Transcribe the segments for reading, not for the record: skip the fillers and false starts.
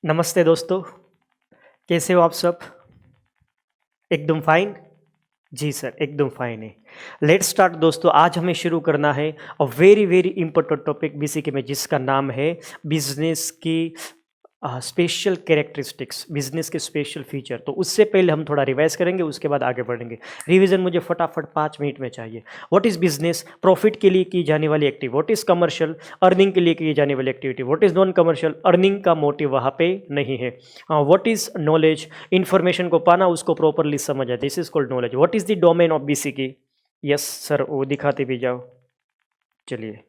नमस्ते दोस्तों, कैसे हो आप सब? एकदम फाइन? जी सर, एकदम फाइन है। लेट्स स्टार्ट दोस्तों, आज हमें शुरू करना है a very very important topic basic में, जिसका नाम है बिजनेस की स्पेशल कैरेक्टरिस्टिक्स, बिजनेस के स्पेशल फीचर। तो उससे पहले हम थोड़ा रिवाइज करेंगे, उसके बाद आगे बढ़ेंगे। रिवीजन मुझे फटाफट 5 मिनट में चाहिए। What is business? प्रॉफिट के लिए की जाने वाली activity. What is commercial? Earning के लिए की जाने वाली activity. What is non commercial? Earning का मोटिव वहाँ पे नहीं है। What is knowledge? इंफॉर्मेशन को पाना, उसको प्रॉपरली समझा, this is called knowledge. What is the domain of BCK? Yes sir, वो दिखाते भी जाओ। चलिए,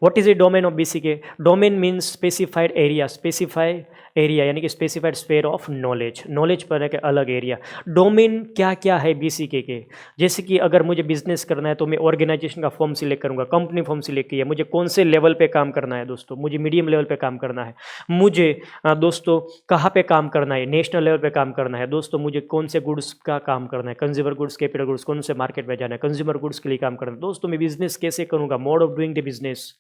what is a domain of BCK? Domain means specified area, specified area यानी कि specified sphere of knowledge. Knowledge पर एक अलग एरिया। डोमेन क्या क्या है बीसीके के? जैसे कि अगर मुझे बिजनेस करना है तो मैं ऑर्गेनाइजेशन का फॉर्म सिलेक्ट करूंगा, कंपनी फॉर्म सिलेक्ट किया, मुझे कौन से लेवल पे काम करना है दोस्तों? मुझे मीडियम लेवल पे काम करना है। मुझे दोस्तों कहाँ पे काम करना है? नेशनल लेवल पे काम करना है दोस्तों। मुझे कौन से गुड्स का काम करना है? कंज्यूमर गुड्स, कैपिटल गुड्स, कौन से मार्केट में जाना है? कंज्यूमर गुड्स के लिए काम करना है दोस्तों। मैं बिजनेस कैसे करूंगा? Mode of doing the business,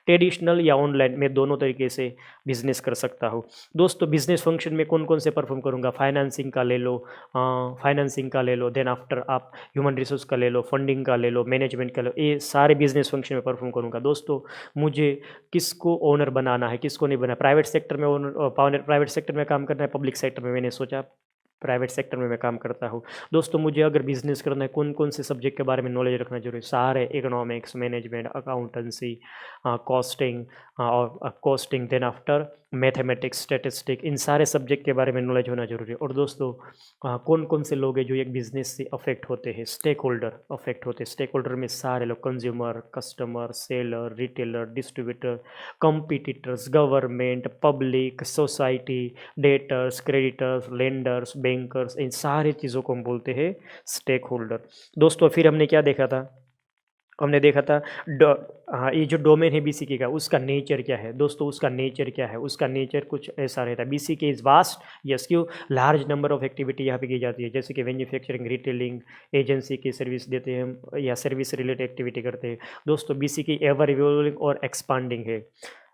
traditional या ऑनलाइन, मैं दोनों तरीके से बिजनेस कर सकता हूँ दोस्तों। बिजनेस फंक्शन में कौन कौन से परफॉर्म करूँगा? फाइनेंसिंग का ले लो, फाइनेंसिंग का ले लो, देन आफ्टर आप ह्यूमन रिसोर्स का ले लो, फंडिंग का ले लो, मैनेजमेंट का ले लो, ये सारे बिजनेस फंक्शन में परफॉर्म करूँगा दोस्तों। मुझे किसको ओनर बनाना है, किसको नहीं बनाना? प्राइवेट सेक्टर में ओनर, प्राइवेट सेक्टर में काम करना है, पब्लिक सेक्टर में? मैंने सोचा प्राइवेट सेक्टर में मैं काम करता हूँ दोस्तों। मुझे अगर बिजनेस करना है, कौन कौन से सब्जेक्ट के बारे में नॉलेज रखना जरूरी है? सारे, इकोनॉमिक्स, मैनेजमेंट, अकाउंटेंसी, कॉस्टिंग और costing, then after mathematics, statistic, इन सारे सब्जेक्ट के बारे में नॉलेज होना जरूरी है। और दोस्तों कौन कौन से लोग हैं जो एक बिजनेस से अफेक्ट होते हैं? स्टेक होल्डर अफेक्ट होते हैं। स्टेक होल्डर में सारे लोग, consumer, customer, seller, retailer, distributor, competitors, government, public, society, debtors, creditors, lenders, bankers, इन सारी चीज़ों को हम बोलते हैं स्टेक होल्डर दोस्तों। फिर हमने क्या देखा था? हमने देखा था हाँ, ये जो डोमेन है बीसीके का, उसका नेचर क्या है दोस्तों? उसका नेचर क्या है? उसका नेचर कुछ ऐसा रहता है। बीसीके इज वास्ट, यस, क्यों? लार्ज नंबर ऑफ एक्टिविटी यहाँ पे की जाती है, जैसे कि मैन्युफैक्चरिंग, रिटेलिंग, एजेंसी की सर्विस देते हैं हम, या सर्विस रिलेटेड एक्टिविटी करते हैं दोस्तों। बीसीके एवर इवॉल्विंग और एक्सपांडिंग है।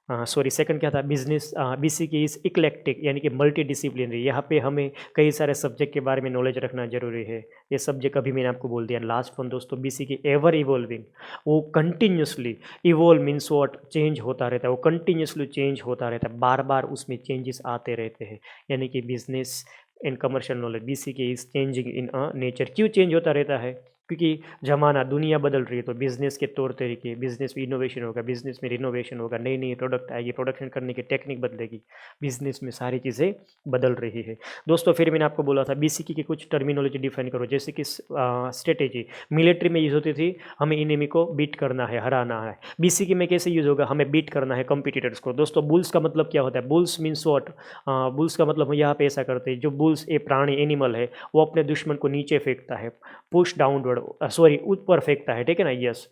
सॉरी, सेकंड क्या था? बिजनेस बीसीके इज इक्लेक्टिक यानी कि मल्टी डिसिप्लिनरी। यहाँ पे हमें कई सारे सब्जेक्ट के बारे में नॉलेज रखना जरूरी है। ये सब्जेक्ट अभी मैंने आपको बोल दिया। लास्ट वन दोस्तों, बीसीके एवर इवॉल्विंग, वो continuously, evolve means what? Change होता रहता है, वो कंटिन्यूसली चेंज होता रहता है, बार बार उसमें चेंजेस आते रहते हैं। यानी कि business and commercial knowledge, BCK is changing in a nature. क्यों चेंज होता रहता है? क्योंकि ज़माना, दुनिया बदल रही है, तो बिज़नेस के तौर तरीके, बिज़नेस में इनोवेशन होगा, बिज़नेस में रिनोवेशन होगा, नई नई प्रोडक्ट आएगी, प्रोडक्शन करने की टेक्निक बदलेगी, बिज़नेस में सारी चीज़ें बदल रही है दोस्तों। फिर मैंने आपको बोला था बीसीकी की कुछ टर्मिनोलॉजी डिफाइन करो, जैसे कि स्ट्रेटेजी मिलिट्री में यूज़ होती थी, हमें इनेमी को बीट करना है, हराना है। बीसीकी में कैसे यूज़ होगा? हमें बीट करना है कंपिटिटर्स को दोस्तों। बुल्स का मतलब क्या होता है? Bulls means what? बुल्स का मतलब हम यहाँ पे ऐसा करते हैं, जो बुल्स ए प्राणी, एनिमल है, वो अपने दुश्मन को नीचे फेंकता है, पुश डाउनवर्ड, सॉरी ऊपर फेंकता है, ठीक है ना? Yes,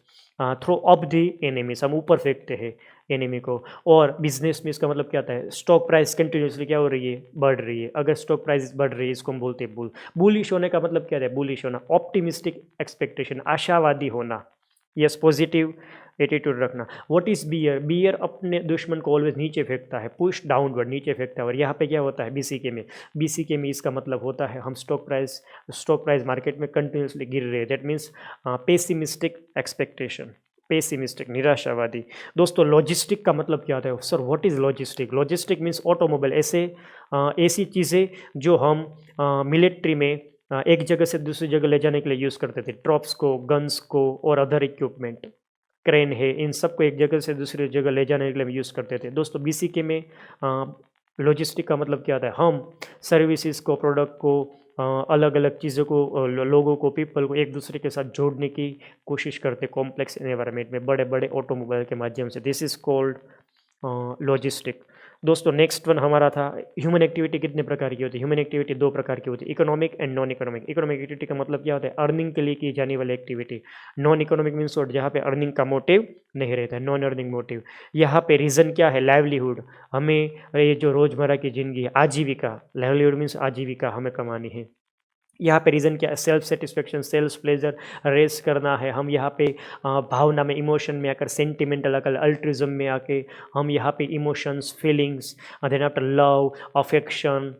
throw of the enemies, हम ऊपर फेंकते हैं एनिमी को। और बिजनेस में इसका मतलब क्या आता है? स्टॉक प्राइस कंटिन्यूसली क्या हो रही है? बढ़ रही है। अगर स्टॉक प्राइस बढ़ रही है, इसको हम बोलते हैं बुल। बुलिश होने का मतलब क्या है? बुलिश होना, ऑप्टिमिस्टिक एक्सपेक्टेशन, आशावादी होना, यस, पॉजिटिव एटीट्यूड रखना। What is bear? बियर अपने दुश्मन को ऑलवेज नीचे फेंकता है, पुश डाउनवर्ड, नीचे फेंकता है। और यहाँ पे क्या होता है बीसीके में? बीसीके में इसका मतलब होता है हम स्टॉक प्राइस मार्केट में कंटिन्यूसली गिर रहे हैं, that means pessimistic expectation, pessimistic, निराशावादी दोस्तों। लॉजिस्टिक का मतलब क्या होता है sir? What is logistic? Logistic means automobile, ऐसी चीज़ें जो हम मिलिट्री में एक जगह से दूसरी जगह ले जाने के लिए यूज़ करते थे, ट्रॉप्स को, गन्स को और अदर इक्विपमेंट, क्रेन है, इन सबको एक जगह से दूसरी जगह ले जाने के लिए हम यूज़ करते थे दोस्तों। बीसीके में लॉजिस्टिक का मतलब क्या होता है? हम सर्विसेज को, प्रोडक्ट को, अलग अलग चीज़ों को, लोगों को, पीपल को एक दूसरे के साथ जोड़ने की कोशिश करते, कॉम्प्लेक्स एनवायरनमेंट में, बड़े बड़े ऑटोमोबाइल के माध्यम से। दिस इज कॉल्ड लॉजिस्टिक दोस्तों। नेक्स्ट वन हमारा था ह्यूमन एक्टिविटी कितने प्रकार की होती है? ह्यूमन एक्टिविटी दो प्रकार की होती है, economic and non economic. Economic activity का मतलब क्या होता है? अर्निंग के लिए की जाने वाली एक्टिविटी। नॉन इकोनॉमिक मीन्स जहाँ पे अर्निंग का मोटिव नहीं रहता है, नॉन अर्निंग मोटिव। यहाँ पे रीज़न क्या है? लाइवलीहुड, हमें ये जो रोज़मर्रा की ज़िंदगी है, आजीविका, लाइवलीहुड मीन्स आजीविका हमें कमानी है। यहाँ पे रीज़न क्या है, self satisfaction, self pleasure race करना है। हम यहाँ पे भावना में, इमोशन में आकर, सेंटिमेंटल आकर, अल्ट्रिज्म में आके हम यहाँ पे emotions, feelings, then after love, affection,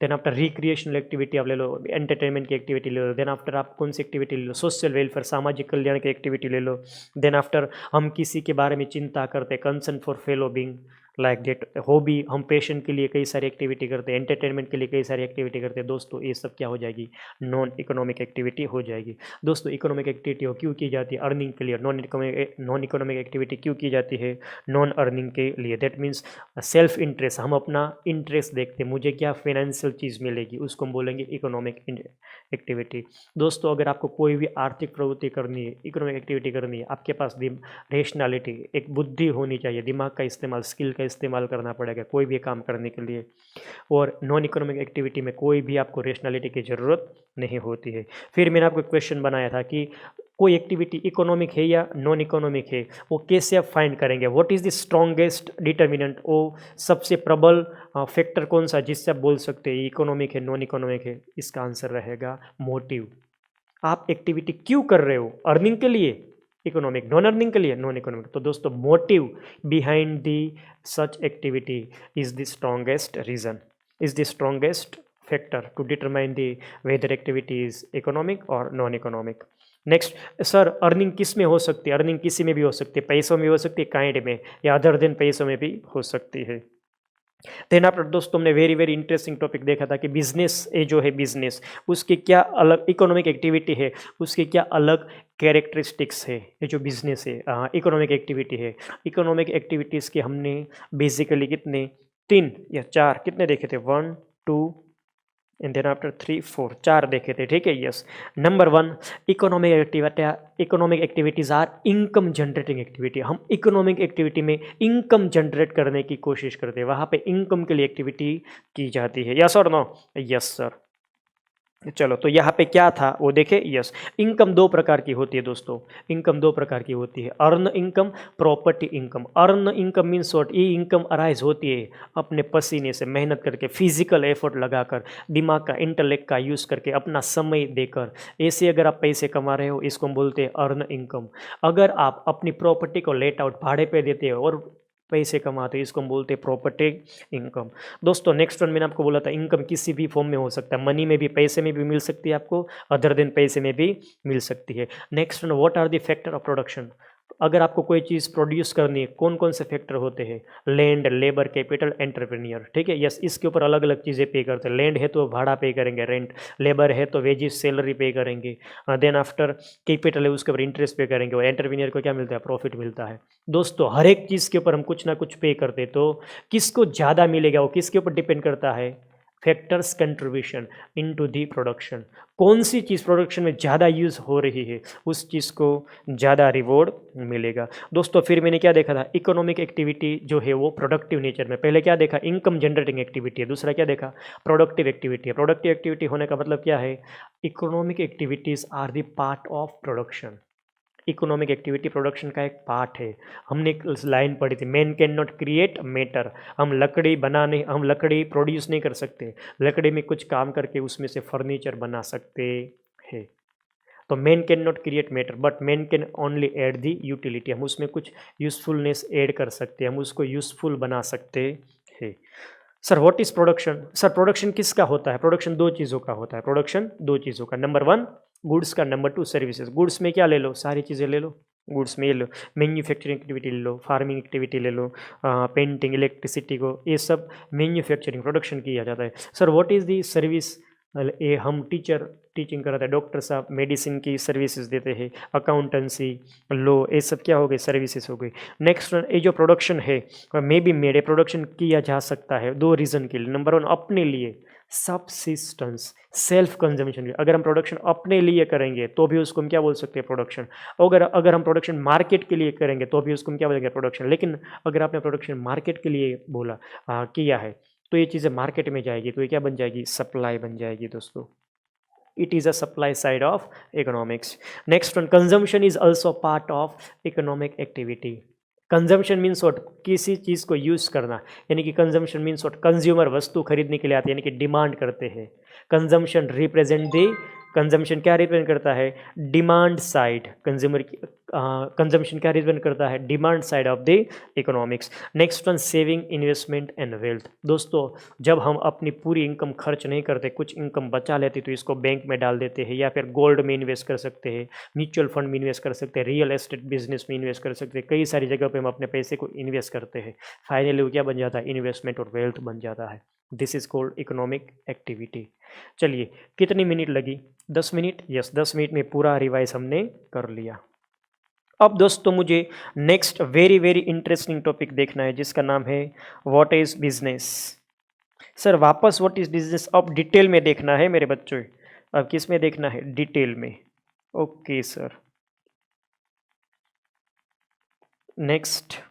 then after recreational activity आप ले लो, एंटरटेनमेंट की एक्टिविटी ले लो, देन आफ्टर आप कौन सी एक्टिविटी ले लो, सोशल वेलफेयर, सामाजिक कल्याण की एक्टिविटी ले लो, देन आफ्टर हम किसी के बारे में चिंता करते, concern for fellow being, like that hobby, हम पैशन के लिए कई सारी एक्टिविटी करते हैं, एंटरटेनमेंट के लिए कई सारी एक्टिविटी करते हैं। दोस्तों ये सब क्या हो जाएगी, नॉन इकोनॉमिक एक्टिविटी हो जाएगी। दोस्तों इकोनॉमिक एक्टिविटी हो क्यों की जाती है, अर्निंग के लिए। नॉन इकोनॉमिक एक्टिविटी क्यों की जाती है, नॉन अर्निंग के लिए। दैट मीन्स सेल्फ इंटरेस्ट, हम अपना इंटरेस्ट देखते हैं, मुझे क्या फाइनेंशियल चीज़ मिलेगी, उसको हम बोलेंगे इकोनॉमिक एक्टिविटी। दोस्तों अगर आपको कोई भी आर्थिक प्रवृत्ति करनी है, इकोनॉमिक एक्टिविटी करनी है, आपके पास रेशनैलिटी, एक बुद्धि होनी चाहिए, दिमाग का इस्तेमाल, स्किल का इस्तेमाल करना पड़ेगा कोई भी काम करने के लिए। और नॉन इकोनॉमिक एक्टिविटी में कोई भी आपको रेशनैलिटी की ज़रूरत नहीं होती है। फिर मैंने आपको क्वेश्चन बनाया था कि कोई एक्टिविटी इकोनॉमिक है या नॉन इकोनॉमिक है, वो कैसे आप फाइंड करेंगे, what is the strongest determinant, वो सबसे प्रबल फैक्टर कौन सा जिससे आप बोल सकते हैं इकोनॉमिक है, नॉन इकोनॉमिक है। इसका आंसर रहेगा मोटिव। आप एक्टिविटी क्यों कर रहे हो, अर्निंग के लिए इकोनॉमिक, नॉन अर्निंग के लिए नॉन इकोनॉमिक। तो दोस्तों motive behind the such activity is the strongest reason, is the strongest factor to determine the whether activity is economic और non economic. Next, sir earning किस में हो सकती है, अर्निंग किसी में भी हो सकती है, पैसों में हो सकती है, काइंड में, या अदर देन पैसों में भी हो सकती है। देन आफ्टर दोस्तों हमने वेरी वेरी इंटरेस्टिंग टॉपिक देखा था कि बिजनेस, ये जो है बिजनेस, उसके क्या अलग, इकोनॉमिक एक्टिविटी है उसके क्या अलग कैरेक्टरिस्टिक्स है। ये जो बिजनेस है इकोनॉमिक एक्टिविटी है, इकोनॉमिक एक्टिविटीज़ के हमने बेसिकली कितने, 3 या 4 कितने देखे थे, 1 2 एंड देन आफ्टर 3 4, 4 देखे थे, ठीक है। Yes, number 1, economic activities are income generating activity. हम इकोनॉमिक एक्टिविटी में इनकम जनरेट करने की कोशिश करते हैं, वहाँ पे इनकम के लिए एक्टिविटी की जाती है। यस और नो, यस सर। चलो तो यहाँ पे क्या था वो देखे। यस, इनकम 2 प्रकार की होती है दोस्तों, इनकम 2 प्रकार की होती है, earn income, property income. Earn income means what, ये इनकम अराइज होती है अपने पसीने से, मेहनत करके, फिजिकल एफर्ट लगाकर, दिमाग का, इंटेलेक्ट का यूज़ करके, अपना समय देकर, ऐसे अगर आप पैसे कमा रहे हो इसको हम बोलते हैं अर्न इनकम। अगर आप अपनी प्रॉपर्टी को लेट आउट, भाड़े पे देते हो और पैसे कमाते हैं, इसको हम बोलते हैं प्रॉपर्टी इनकम। दोस्तों नेक्स्ट वन मैंने आपको बोला था, इनकम किसी भी फॉर्म में हो सकता है, मनी में भी, पैसे में भी मिल सकती है आपको, अदर देन पैसे में भी मिल सकती है। Next one, what are the factor of production. अगर आपको कोई चीज़ प्रोड्यूस करनी है, कौन कौन से फैक्टर होते हैं, लैंड, लेबर, कैपिटल, एंटरप्रेन्योर, ठीक है। यस, इसके ऊपर अलग अलग चीज़ें पे करते हैं। लैंड है तो भाड़ा पे करेंगे, रेंट, लेबर है तो वेजेस, सैलरी पे करेंगे, देन आफ्टर कैपिटल है उसके ऊपर इंटरेस्ट पे करेंगे, और एंटरप्रेन्योर को क्या मिलता है, प्रॉफिट मिलता है। दोस्तों हर एक चीज़ के ऊपर हम कुछ ना कुछ पे करते हैं, तो किसको ज़्यादा मिलेगा वो किसके ऊपर डिपेंड करता है, factors contribution into the production. कौन सी चीज़ प्रोडक्शन में ज़्यादा यूज़ हो रही है उस चीज़ को ज़्यादा रिवॉर्ड मिलेगा। दोस्तों फिर मैंने क्या देखा था, इकोनॉमिक एक्टिविटी जो है वो प्रोडक्टिव नेचर में, पहले क्या देखा, इनकम जनरेटिंग एक्टिविटी है, दूसरा क्या देखा, प्रोडक्टिव एक्टिविटी है। प्रोडक्टिव एक्टिविटी होने का मतलब क्या है, economic activities are the part of production. Economic activity production का एक पार्ट है। हमने एक लाइन पढ़ी थी, man can not create matter. हम लकड़ी प्रोड्यूस नहीं कर सकते, लकड़ी में कुछ काम करके उसमें से फर्नीचर बना सकते हैं। तो man can not create matter but man can only add the utility. हम उसमें कुछ यूजफुलनेस ऐड कर सकते हैं, हम उसको यूजफुल बना सकते हैं। Sir what is production, sir production किसका होता है, प्रोडक्शन 2 चीज़ों का होता है, प्रोडक्शन 2 चीज़ों का, नंबर 1 गुड्स का, नंबर 2 सर्विसेज। गुड्स में क्या ले लो, सारी चीज़ें ले लो, गुड्स में ये लो, मैन्युफैक्चरिंग एक्टिविटी ले लो, फार्मिंग एक्टिविटी ले लो, पेंटिंग, इलेक्ट्रिसिटी को, ये सब मैन्युफैक्चरिंग प्रोडक्शन किया जाता है। Sir what is the service, ये हम टीचिंग कराते हैं, डॉक्टर साहब मेडिसिन की सर्विसेज देते हैं, अकाउंटेंसी, लॉ, ये सब क्या हो गए, सर्विसेज हो गई। नेक्स्ट ये जो प्रोडक्शन है मे बी मेड, प्रोडक्शन किया जा सकता है 2 रीज़न के लिए। नंबर 1 अपने लिए, सबसिस्टेंस, सेल्फ कंजम्पशन। अगर हम प्रोडक्शन अपने लिए करेंगे तो भी उसको हम क्या बोल सकते हैं, प्रोडक्शन। अगर हम प्रोडक्शन मार्केट के लिए करेंगे तो भी उसको हम क्या बोलेंगे, प्रोडक्शन। लेकिन अगर आपने प्रोडक्शन मार्केट के लिए बोला, किया है, तो ये चीज़ें मार्केट में जाएगी तो ये क्या बन जाएगी, सप्लाई बन जाएगी दोस्तों। It is a supply side of economics. Next one, consumption is also part of economic activity. Consumption means what, किसी चीज़ को यूज़ करना, यानी कि कंजम्पशन मीन्स व्हाट, कंज्यूमर वस्तु खरीदने के लिए आते हैं, यानी कि डिमांड करते हैं। कंजम्पशन रिप्रेजेंट द, कंजम्पशन क्या रिप्रेजेंट करता है, डिमांड साइड, कंज्यूमर की कंजम्पशन क्या रिप्रेजेंट करता है, demand side of the economics. Next one, saving, investment and wealth. दोस्तों जब हम अपनी पूरी इनकम खर्च नहीं करते, कुछ इनकम बचा लेते तो इसको बैंक में डाल देते हैं, या फिर गोल्ड में इन्वेस्ट कर सकते हैं, म्यूचुअल फंड में इन्वेस्ट कर सकते हैं, रियल एस्टेट बिजनेस में इन्वेस्ट कर सकते हैं, कई सारी जगह पे हम अपने पैसे को इन्वेस्ट करते हैं। फाइनली वो क्या बन जाता है, इन्वेस्टमेंट और वेल्थ बन जाता है। This is called economic activity. चलिए कितनी मिनट लगी, 10 मिनट, यस 10 मिनट में पूरा रिवाइज हमने कर लिया। अब दोस्तों मुझे next very very interesting topic देखना है जिसका नाम है व्हाट इज बिजनेस। सर वापस व्हाट इज बिजनेस अब डिटेल में देखना है मेरे बच्चों, अब किस में देखना है, डिटेल में। Okay sir, next.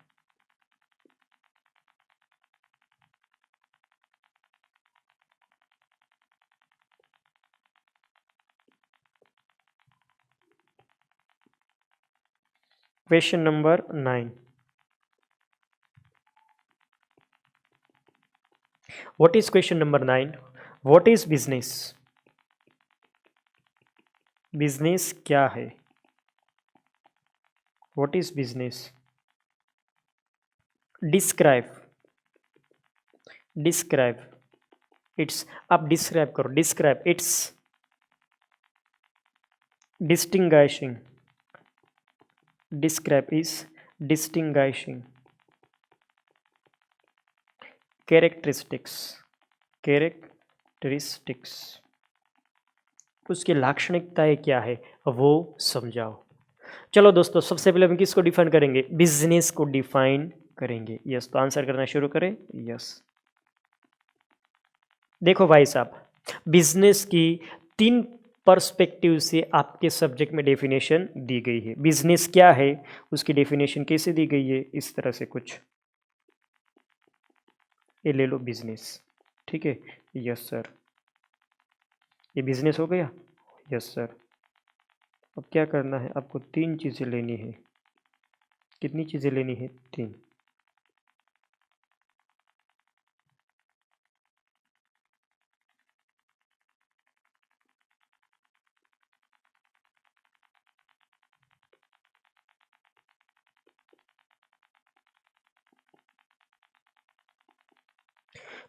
Question number 9, what is question number 9, what is business, business क्या है, what is business, describe, describe it's, आप डिस्क्राइब करो, describe it's distinguishing, describe is distinguishing characteristics, characteristics उसकी लाक्षणिकताएं क्या है वो समझाओ। चलो दोस्तों सबसे पहले हम किसको डिफाइन करेंगे, बिजनेस को डिफाइन करेंगे। यस तो आंसर करना शुरू करें। यस देखो भाई साहब, बिजनेस की 3 पर्सपेक्टिव से आपके सब्जेक्ट में डेफिनेशन दी गई है। बिजनेस क्या है उसकी डेफिनेशन कैसे दी गई है, इस तरह से कुछ, ये ले लो बिजनेस, ठीक है। यस सर, ये बिजनेस हो गया। यस सर, अब क्या करना है आपको, 3 चीज़ें लेनी है। कितनी चीज़ें लेनी है, 3।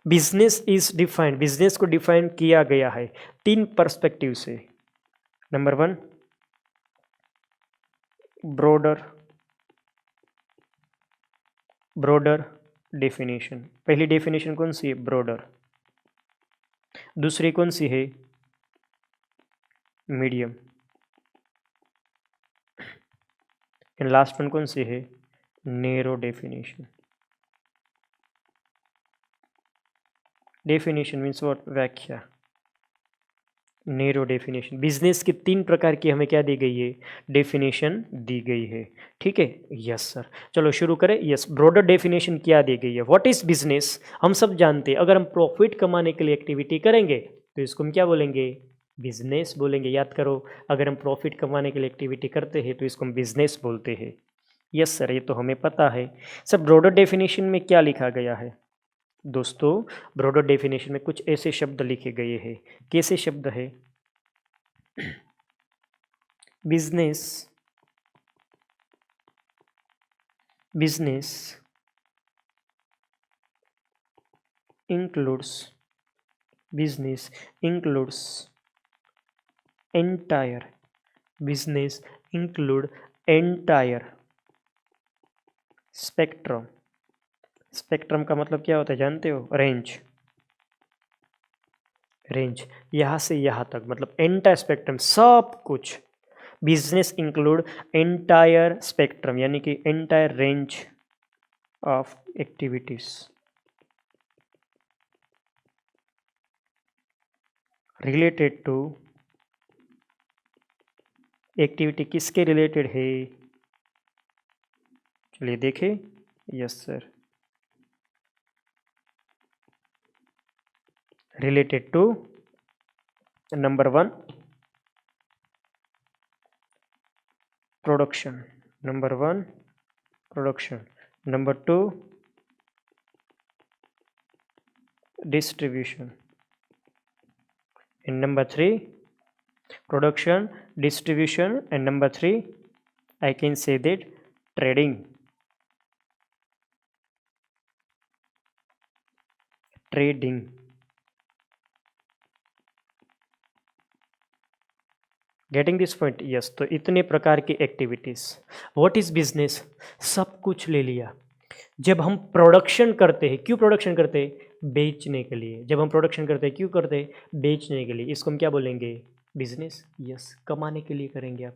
बिजनेस इज डिफाइंड, बिजनेस को डिफाइन किया गया है 3 पर्सपेक्टिव से। नंबर 1 ब्रॉडर, ब्रॉडर डेफिनेशन, पहली डेफिनेशन कौन सी है, ब्रॉडर। दूसरी कौन सी है, मीडियम। एंड लास्ट वन कौन सी है, narrow definition. Definition means what, व्याख्या। नैरो डेफिनेशन, बिजनेस की 3 प्रकार की हमें क्या दी गई है, डेफिनेशन दी गई है, ठीक है। यस सर, चलो शुरू करें। यस, ब्रॉडर डेफिनेशन क्या दी गई है, व्हाट इज बिजनेस, हम सब जानते हैं अगर हम प्रॉफिट कमाने के लिए एक्टिविटी करेंगे तो इसको हम क्या बोलेंगे, बिजनेस बोलेंगे। याद करो, अगर हम प्रॉफिट कमाने के लिए एक्टिविटी करते हैं तो इसको हम बिजनेस बोलते हैं। यस सर, ये तो हमें पता है। सर ब्रॉडर डेफिनेशन में क्या लिखा गया है, दोस्तों ब्रॉडर डेफिनेशन में कुछ ऐसे शब्द लिखे गए हैं। कैसे शब्द है, business, business includes, business includes entire, business include entire spectrum, spectrum का मतलब क्या होता है जानते हो, रेंज, रेंज यहाँ से यहाँ तक, मतलब एंटायर स्पेक्ट्रम, सब कुछ। बिजनेस इंक्लूड एंटायर स्पेक्ट्रम यानी कि entire range of activities related to, activity किसके रिलेटेड है, चलिए देखें। Yes sir, related to number 1 प्रोडक्शन, नंबर 1 प्रोडक्शन, number 2 distribution, and number 3 production, distribution, and number 3 I can say that trading. Getting this point? Yes. तो इतने प्रकार की एक्टिविटीज। What is business? सब कुछ ले लिया। जब हम प्रोडक्शन करते हैं, क्यों प्रोडक्शन करते हैं? बेचने के लिए। जब हम प्रोडक्शन करते हैं, क्यों करते हैं? बेचने के लिए। इसको हम क्या बोलेंगे? बिजनेस। यस। कमाने के लिए करेंगे आप।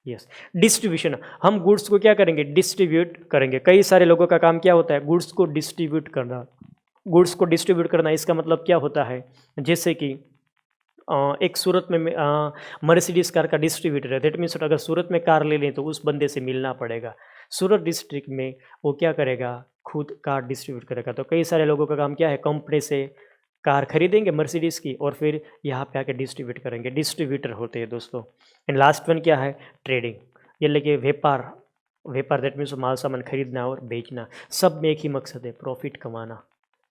यस। डिस्ट्रीब्यूशन, हम गुड्स को क्या करेंगे? डिस्ट्रीब्यूट करेंगे। कई सारे लोगों का काम क्या होता है? गुड्स को डिस्ट्रीब्यूट करना। गुड्स को डिस्ट्रीब्यूट करना, इसका मतलब क्या होता है? जैसे कि एक सूरत में मर्सिडीज कार का डिस्ट्रीब्यूटर है। दैट मीन्स अगर सूरत में कार ले लें तो उस बंदे से मिलना पड़ेगा। सूरत डिस्ट्रिक्ट में वो क्या करेगा? खुद कार डिस्ट्रीब्यूट करेगा। तो कई सारे लोगों का काम क्या है? कंपनी से कार खरीदेंगे मर्सिडीज़ की और फिर यहाँ पे आके डिस्ट्रीब्यूट करेंगे। डिस्ट्रीब्यूटर होते हैं दोस्तों। एंड लास्ट वन क्या है? ट्रेडिंग। ये लेके व्यापार। व्यापार दैट मीन्स माल सामान खरीदना और बेचना। सब में एक ही मकसद है, प्रॉफिट कमाना।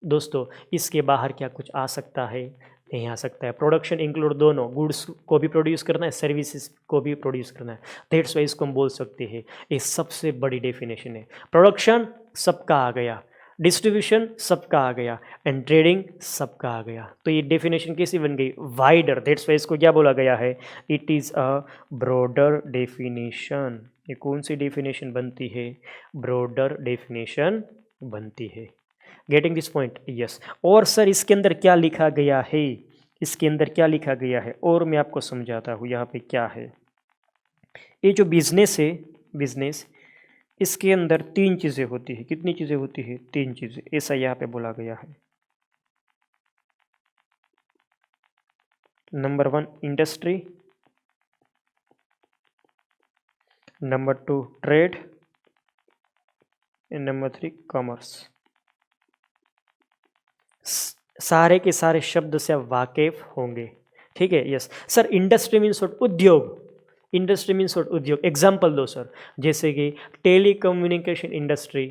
दोस्तों इसके बाहर क्या कुछ आ सकता है? नहीं आ सकता है। प्रोडक्शन इंक्लूड दोनों, गुड्स को भी प्रोड्यूस करना है, सर्विसेज को भी प्रोड्यूस करना है। दैट्स वाई इसको हम बोल सकते हैं ये सबसे बड़ी डेफिनेशन है। प्रोडक्शन सबका आ गया, डिस्ट्रीब्यूशन सबका आ गया, एंड ट्रेडिंग सबका आ गया। तो ये डेफिनेशन कैसी बन गई? वाइडर। दैट्स वाई इसको क्या बोला गया है? It is a broader definition. ये कौन सी डेफिनेशन बनती है? ब्रॉडर डेफिनेशन बनती है। Getting this point? यस। और सर इसके अंदर क्या लिखा गया है? इसके अंदर क्या लिखा गया है और मैं आपको समझाता हूँ यहाँ पे क्या है। ये जो बिजनेस है, बिजनेस, इसके अंदर 3 चीज़ें होती है। कितनी चीज़ें होती है? 3 चीज़ें, ऐसा यहाँ पे बोला गया है। Number 1 industry, number 2 trade, and number 3 commerce. सारे के सारे शब्द से आप वाकिफ होंगे, ठीक है? Yes sir. इंडस्ट्री मीन्स उद्योग। इंडस्ट्री मीन्स उद्योग। एग्जाम्पल दो सर। जैसे कि telecommunication industry,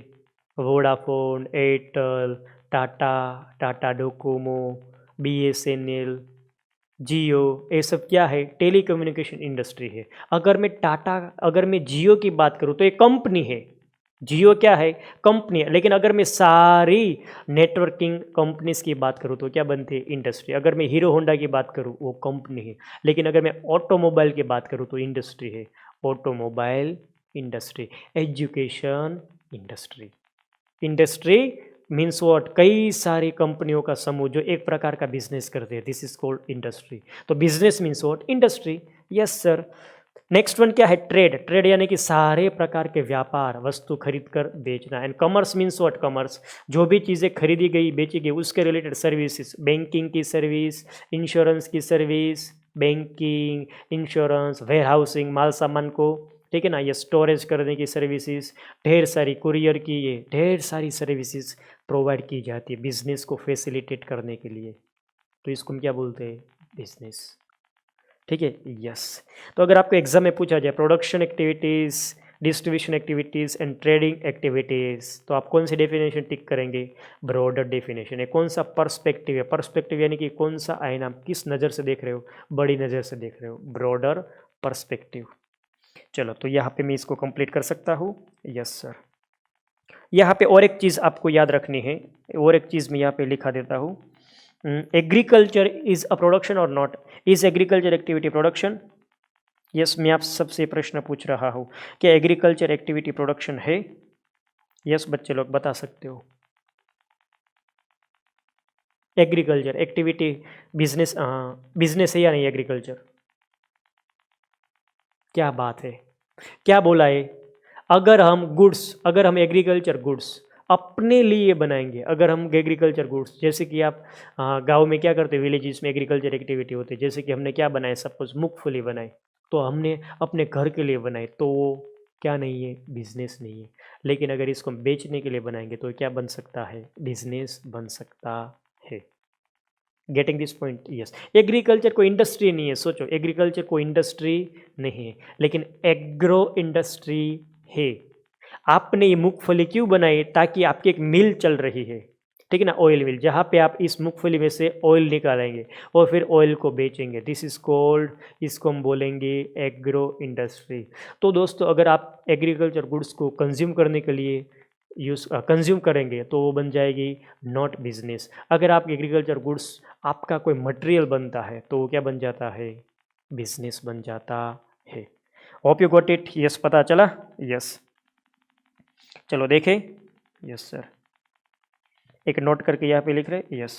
Vodafone, Airtel, Tata, Tata Docomo, BSNL, जियो, ये सब क्या है? टेलीकम्युनिकेशन इंडस्ट्री है। अगर मैं जियो की बात करूँ तो ये कंपनी है। जियो क्या है? कंपनी है। लेकिन अगर मैं सारी नेटवर्किंग कंपनीज की बात करूँ तो क्या बनती है? इंडस्ट्री। अगर मैं हीरो होंडा की बात करूँ वो कंपनी है। लेकिन अगर मैं ऑटोमोबाइल की बात करूँ तो इंडस्ट्री है। Automobile industry. Education industry. Industry means what? कई सारी कंपनियों का समूह जो एक प्रकार का बिजनेस करते हैं। This is called industry. तो business means what? Industry. Yes sir. Next one क्या है? ट्रेड। ट्रेड यानी कि सारे प्रकार के व्यापार, वस्तु खरीद कर बेचना। And commerce means what? Commerce, जो भी चीज़ें खरीदी गई, बेची गई, उसके रिलेटेड सर्विसेज। बैंकिंग की सर्विस, इंश्योरेंस की service, banking, insurance, warehousing, माल सामान को, ठीक है ना, ये स्टोरेज करने की सर्विसेज, ढेर सारी कुरियर की, ये ढेर सारी सर्विसेज प्रोवाइड की जाती है बिजनेस को फैसिलिटेट करने के लिए। तो इसको हम क्या बोलते हैं? बिजनेस। ठीक है? यस। तो अगर आपको एग्जाम में पूछा जाए production activities, distribution activities and trading activities, तो आप कौन सी डेफिनेशन टिक करेंगे? ब्रॉडर डेफिनेशन है। कौन सा पर्सपेक्टिव है? पर्सपेक्टिव यानी कि कौन सा आईना, किस नज़र से देख रहे हो? बड़ी नज़र से देख रहे हो, ब्रॉडर पर्सपेक्टिव। चलो तो यहाँ पे मैं इसको कंप्लीट कर सकता हूँ। Yes sir. यहाँ पे और एक चीज़ आपको याद रखनी है, और एक चीज़ मैं यहाँ पे लिखा देता हूँ। एग्रीकल्चर इज अ प्रोडक्शन और not? Is agriculture activity production? Yes. मैं आप सबसे प्रश्न पूछ रहा हूँ, क्या एग्रीकल्चर एक्टिविटी प्रोडक्शन है? यस बच्चे लोग बता सकते हो। एग्रीकल्चर एक्टिविटी बिजनेस, बिजनेस है या नहीं एग्रीकल्चर? क्या बात है, क्या बोला है? अगर हम एग्रीकल्चर गुड्स अपने लिए बनाएंगे, अगर हम एग्रीकल्चर गुड्स, जैसे कि आप गांव में क्या करते हैं, विलेजेस में एग्रीकल्चर एक्टिविटी होती है, जैसे कि हमने क्या बनाए, सपोज मूंगफली बनाई, तो हमने अपने घर के लिए बनाई, तो वो क्या नहीं है? बिजनेस नहीं है। लेकिन अगर इसको हम बेचने के लिए बनाएंगे तो क्या बन सकता है? बिजनेस बन सकता है। Getting this point? Yes. Agriculture कोई इंडस्ट्री नहीं है। सोचो, एग्रीकल्चर कोई इंडस्ट्री नहीं है, लेकिन एग्रो इंडस्ट्री है। आपने ये मूंगफली क्यों बनाई? ताकि आपकी एक मिल चल रही है, ठीक है ना, ऑयल मिल, जहाँ पे आप इस मूंगफली में से ऑयल निकालेंगे और फिर ऑयल को बेचेंगे। दिस इज कॉल्ड, इसको हम बोलेंगे एग्रो इंडस्ट्री। तो दोस्तों अगर आप एग्रीकल्चर गुड्स को कंज्यूम करने के लिए कंज्यूम करेंगे तो वो बन जाएगी नॉट बिजनेस। अगर आप एग्रीकल्चर गुड्स, आपका कोई मटेरियल बनता है तो वो क्या बन जाता है? बिजनेस बन जाता है। Hope you got it. Yes, पता चला? यस, चलो देखें। यस सर, एक नोट करके यहाँ पे लिख रहे। Yes,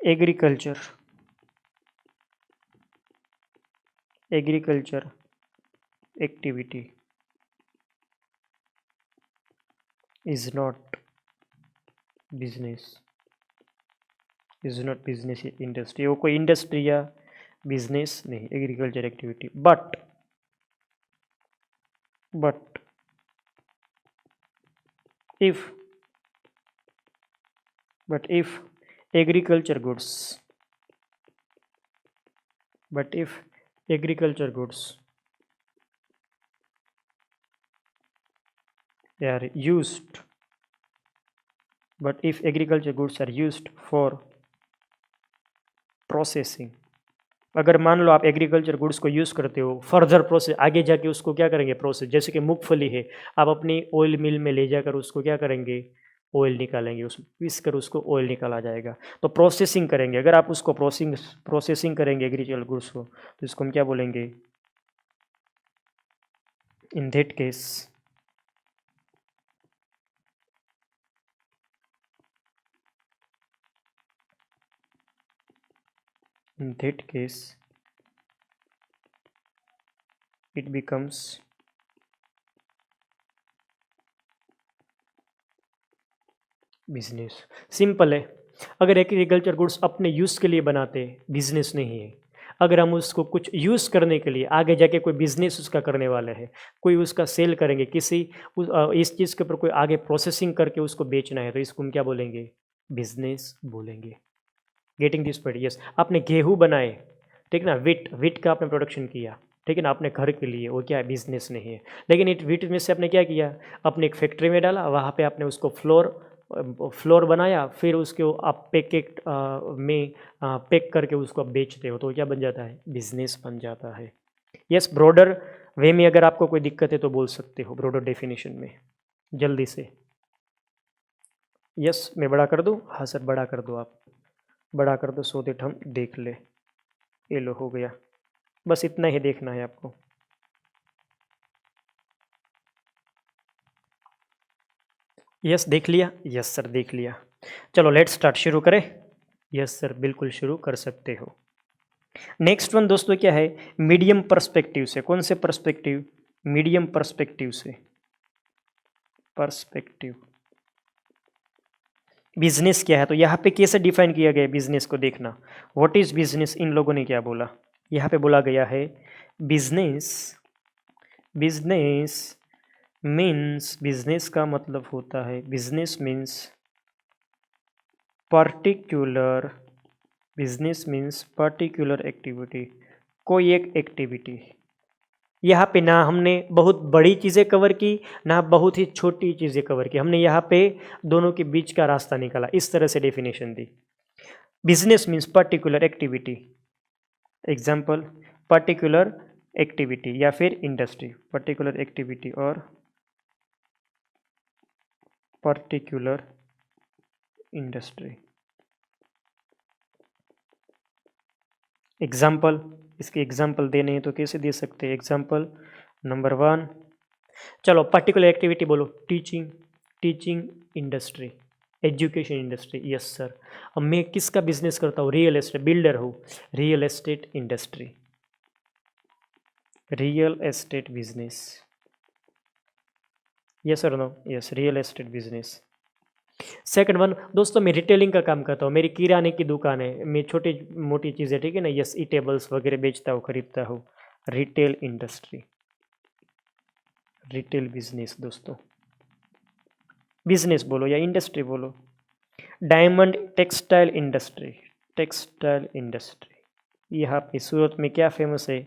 agriculture, agriculture activity is not business, is not business industry. वो कोई इंडस्ट्री या बिजनेस नहीं, agriculture activity. But if if agriculture goods, but if agriculture goods are used, but if agriculture goods are used for processing, अगर मान लो आप agriculture goods को use करते हो फर्दर प्रोसेस, आगे जाके उसको क्या करेंगे? प्रोसेस। जैसे कि मूंगफली है, आप अपनी ऑयल मिल में ले जाकर उसको क्या करेंगे? ऑयल निकालेंगे, उस पीस कर उसको ऑयल निकाला जाएगा। तो प्रोसेसिंग करेंगे। अगर आप उसको प्रोसेसिंग करेंगे एग्रीकल्चर गुड्स को, तो इसको हम क्या बोलेंगे? In that case, in that case it becomes business. Simple है। अगर एग्रीकल्चर गुड्स अपने यूज़ के लिए बनाते हैं, बिजनेस नहीं है। अगर हम उसको कुछ यूज़ करने के लिए आगे जाके कोई बिजनेस उसका करने वाले हैं, कोई उसका सेल करेंगे, किसी इस चीज़ के ऊपर कोई आगे प्रोसेसिंग करके उसको बेचना है, तो इसको हम क्या बोलेंगे? बिजनेस बोलेंगे। Getting this point? यस। आपने गेहूँ बनाए, ठीक है ना, विट का आपने प्रोडक्शन किया, ठीक है ना, अपने घर के लिए, वो क्या है? बिजनेस नहीं है। लेकिन इट विट में से आपने क्या किया? अपने एक फैक्ट्री में डाला, वहाँ पे आपने उसको फ्लोर बनाया, फिर उसको आप पैकेट में पैक करके उसको आप बेचते हो, तो क्या बन जाता है? बिजनेस बन जाता है। यस, ब्रॉडर वे में अगर आपको कोई दिक्कत है तो बोल सकते हो, ब्रॉडर डेफिनेशन में जल्दी से। यस, मैं बड़ा कर दूँ? हाँ सर, बड़ा कर दो, आप बड़ा कर दो, सो दैट हम देख ले। ये लो, हो गया। बस इतना ही देखना है आपको। यस, देख लिया? यस सर, देख लिया। चलो लेट्स स्टार्ट, शुरू करें? यस सर, बिल्कुल शुरू कर सकते हो। नेक्स्ट वन दोस्तों क्या है? मीडियम पर्सपेक्टिव से। कौन से पर्सपेक्टिव? मीडियम पर्सपेक्टिव से। पर्सपेक्टिव। बिजनेस क्या है? तो यहाँ पे कैसे डिफाइन किया गया बिजनेस को? देखना, व्हाट इज बिजनेस। इन लोगों ने क्या बोला? यहाँ पे बोला गया है बिजनेस, बिजनेस मीन्स, बिजनेस का मतलब होता है, business means particular, business means particular activity, कोई एक एक्टिविटी। यहाँ पे ना हमने बहुत बड़ी चीज़ें कवर की, ना बहुत ही छोटी चीज़ें कवर की, हमने यहाँ पे दोनों के बीच का रास्ता निकाला, इस तरह से डेफिनेशन दी। Business means particular activity, example particular activity या फिर इंडस्ट्री, पर्टिकुलर एक्टिविटी और पर्टिकुलर इंडस्ट्री। एग्जाम्पल, इसके एग्जाम्पल देने हैं तो कैसे दे सकते हैं? एग्जाम्पल नंबर 1, चलो पर्टिकुलर एक्टिविटी बोलो। Teaching, teaching industry, education industry. Yes sir. अब मैं किसका बिजनेस करता हूँ? रियल एस्टेट, बिल्डर हूँ, real estate industry, real estate business. Yes और no? Yes, real estate business. Second one दोस्तों, मैं रिटेलिंग का काम करता हूँ, मेरी किराने की दुकान है, मैं छोटी मोटी चीज़ें, ठीक है ना, यस, ईटेबल्स वगैरह बेचता हूँ, खरीदता हूँ, रिटेल इंडस्ट्री, रिटेल बिजनेस। दोस्तों बिजनेस बोलो या इंडस्ट्री बोलो। Diamond textile industry, textile industry. यहाँ पे सूरत में क्या फेमस है?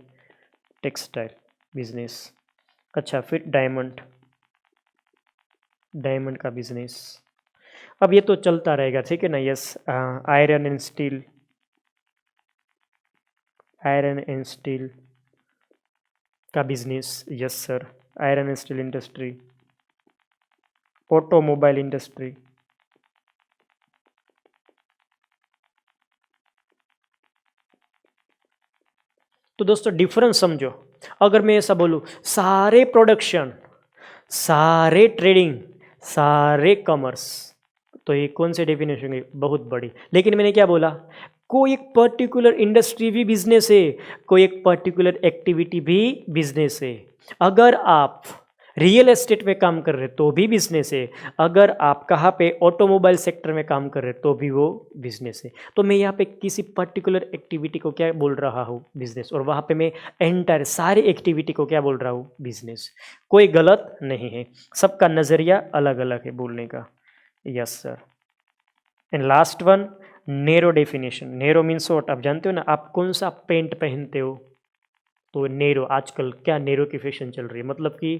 Textile business. अच्छा, फिर डायमंड, डायमंड का बिजनेस। अब ये तो चलता रहेगा, ठीक है ना। Yes, iron and steel, iron and steel का business. Yes sir, iron and steel industry, automobile industry. तो दोस्तों डिफरेंस समझो। अगर मैं ऐसा बोलूं, सारे प्रोडक्शन, सारे ट्रेडिंग, सारे कॉमर्स, तो ये कौन से डेफिनेशन है? बहुत बड़ी। लेकिन मैंने क्या बोला, कोई एक पर्टिकुलर इंडस्ट्री भी बिजनेस है, कोई एक पर्टिकुलर एक्टिविटी भी बिजनेस है। अगर आप रियल एस्टेट में काम कर रहे तो भी बिजनेस है, अगर आप कहाँ पे ऑटोमोबाइल सेक्टर में काम कर रहे तो भी वो बिजनेस है। तो मैं यहाँ पे किसी पर्टिकुलर एक्टिविटी को क्या बोल रहा हूँ? बिजनेस। और वहाँ पे मैं एंटायर सारी एक्टिविटी को क्या बोल रहा हूँ? बिजनेस। कोई गलत नहीं है, सबका नज़रिया अलग अलग है बोलने का। Yes sir. And last one, narrow definition. Narrow means what? आप जानते हो ना, आप कौन सा पेंट पहनते हो तो नेरो। आजकल क्या नेरो की फैशन चल रही है, मतलब कि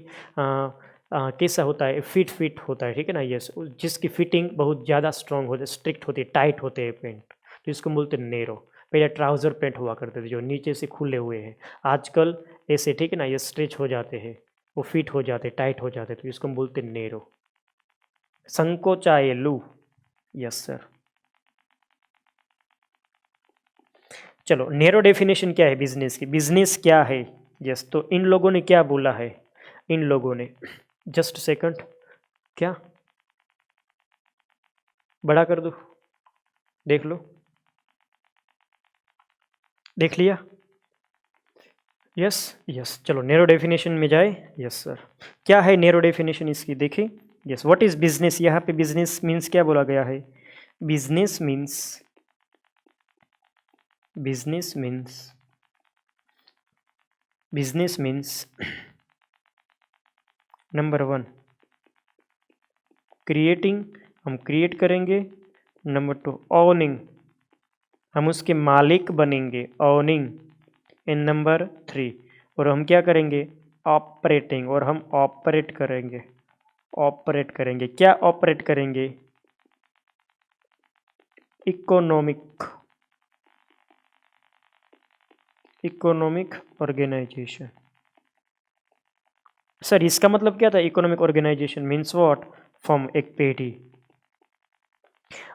कैसा होता है, फिट फिट होता है, ठीक है ना। यस, जिसकी फिटिंग बहुत ज़्यादा स्ट्रॉन्ग होती है, स्ट्रिक्ट होती है, टाइट होते हैं पेंट, तो इसको बोलते हैं नेरो। पहले ट्राउज़र पेंट हुआ करते थे जो नीचे से खुले हुए हैं, आजकल ऐसे, ठीक है ना, ये स्ट्रेच हो जाते हैं, वो फिट हो जाते, टाइट हो जाते, तो इसको हम बोलते हैं नेरो। संकोचाएलु। Yes sir. चलो, नेरो डेफिनेशन क्या है बिजनेस की? बिजनेस क्या है? यस, तो इन लोगों ने क्या बोला है? इन लोगों ने, जस्ट सेकंड, क्या बड़ा कर दो, देख लो, देख लिया। यस यस, चलो नेरो डेफिनेशन में जाए। यस सर, क्या है नेरो डेफिनेशन इसकी? देखिए, यस, व्हाट इज बिजनेस। यहाँ पे बिजनेस मीन्स क्या बोला गया है? Business means, business means, business means number one, creating, हम क्रिएट करेंगे। नंबर टू, ओनिंग, हम उसके मालिक बनेंगे, ओनिंग। इन नंबर थ्री, और हम क्या करेंगे? ऑपरेटिंग, और हम ऑपरेट करेंगे, ऑपरेट करेंगे। क्या ऑपरेट करेंगे? Economic, economic organisation. सर इसका मतलब क्या था? Economic organisation means what? Firm, एक पेढ़ी।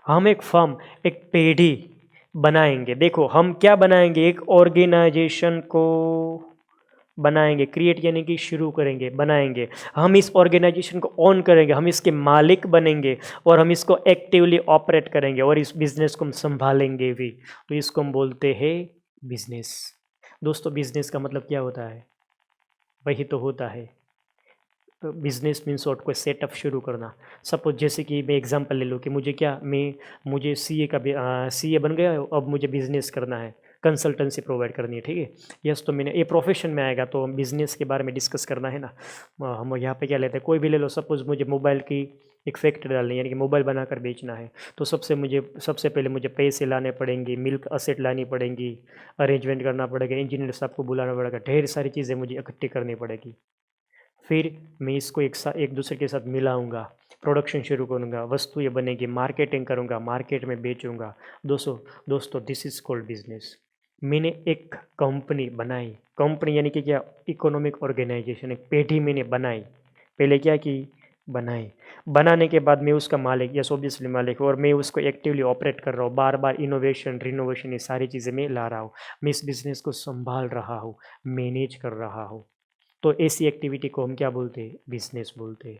हम एक फर्म, एक पेढ़ी बनाएंगे। देखो हम क्या बनाएंगे? एक ऑर्गेनाइजेशन को बनाएंगे, क्रिएट यानी कि शुरू करेंगे, बनाएंगे। हम इस ऑर्गेनाइजेशन को ऑन करेंगे, हम इसके मालिक बनेंगे, और हम इसको एक्टिवली ऑपरेट करेंगे, और इस बिजनेस को हम संभालेंगे भी। तो इसको हम बोलते हैं बिजनेस। दोस्तों बिजनेस का मतलब क्या होता है? वही तो होता है, बिजनेस मीन्स व्हाट? कोई सेटअप शुरू करना। सपोज जैसे कि मैं एग्जांपल ले लूँ कि मुझे क्या, मुझे सीए का सीए बन गया, अब मुझे बिजनेस करना है, कंसल्टेंसी प्रोवाइड करनी है, ठीक है। यस, तो मैंने ये प्रोफेशन में आएगा तो बिजनेस के बारे में डिस्कस करना है ना। हम यहाँ पे क्या लेते हैं, कोई भी ले लो। सपोज मुझे मोबाइल की एक फैक्ट्री डालनी है, यानी कि मोबाइल बनाकर बेचना है, तो सबसे पहले मुझे पैसे लाने पड़ेंगे, मिल्क असेट लानी पड़ेंगी, अरेंजमेंट करना पड़ेगा, इंजीनियर साहब को बुलाना पड़ेगा, ढेर सारी चीज़ें मुझे इकट्ठी करनी पड़ेगी। फिर मैं इसको एक दूसरे के साथ मिलाऊंगा, प्रोडक्शन शुरू करूंगा, वस्तु ये बनेगी, मार्केटिंग करूंगा, मार्केट में बेचूंगा। दोस्तों दिस इज कॉल्ड बिजनेस। मैंने एक कंपनी बनाई, कंपनी यानी कि क्या? इकोनॉमिक ऑर्गेनाइजेशन, एक पेढ़ी मैंने बनाई। पहले क्या की? बनाई। बनाने के बाद मैं उसका मालिक, यस ऑब्वियसली मालिक, और मैं उसको एक्टिवली ऑपरेट कर रहा हूँ, बार बार इनोवेशन, रिनोवेशन, ये सारी चीज़ें मैं ला रहा हूँ। मैं इस बिज़नेस को संभाल रहा हूँ, मैनेज कर रहा हूँ। तो ऐसी एक्टिविटी को हम क्या बोलते हैं? बिजनेस बोलते हैं।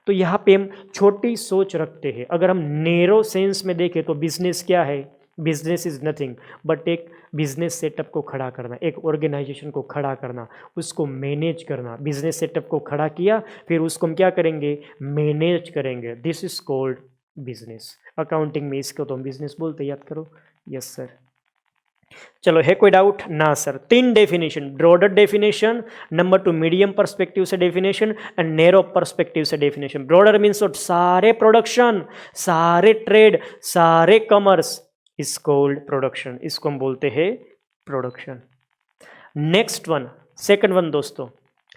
तो यहाँ पे हम छोटी सोच रखते हैं। अगर हम नेरो सेंस में देखें तो बिजनेस क्या है? बिजनेस इज नथिंग बट एक बिजनेस सेटअप को खड़ा करना, एक ऑर्गेनाइजेशन को खड़ा करना, उसको मैनेज करना। बिजनेस सेटअप को खड़ा किया, फिर उसको हम क्या करेंगे? मैनेज करेंगे। This is called business. Accounting में इसको तो हम बिजनेस बोलते, याद करो। Yes sir. चलो, है कोई डाउट? ना sir. 3 definition, broader definition, number 2 medium perspective से डेफिनेशन, एंड नैरो पर्सपेक्टिव से डेफिनेशन। ब्रॉडर मीन्स सारे प्रोडक्शन, सारे ट्रेड, सारे कॉमर्स इज कॉल्ड प्रोडक्शन, इसको हम बोलते हैं production. Next one, second one दोस्तों,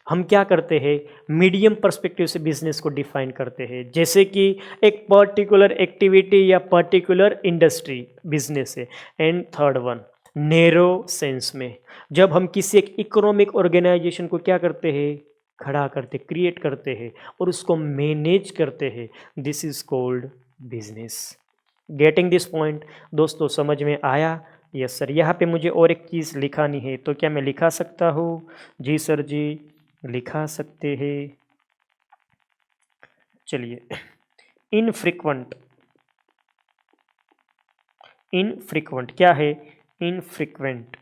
हम क्या करते हैं, मीडियम पर्सपेक्टिव से बिजनेस को डिफाइन करते हैं, जैसे कि एक पर्टिकुलर एक्टिविटी या पर्टिकुलर इंडस्ट्री बिजनेस है। And third one, narrow sense में, जब हम किसी एक इकोनॉमिक ऑर्गेनाइजेशन को क्या करते हैं, खड़ा करते, क्रिएट करते हैं और उसको मैनेज करते हैं, this is called business. Getting this point दोस्तों, समझ में आया? Yes sir. यहाँ पे मुझे और एक चीज़ लिखानी है, तो क्या मैं लिखा सकता हूँ? जी सर जी, लिखा सकते हैं। चलिए, इनफ्रीक्वेंट, इनफ्रीक्वेंट क्या है? इनफ्रीक्वेंट,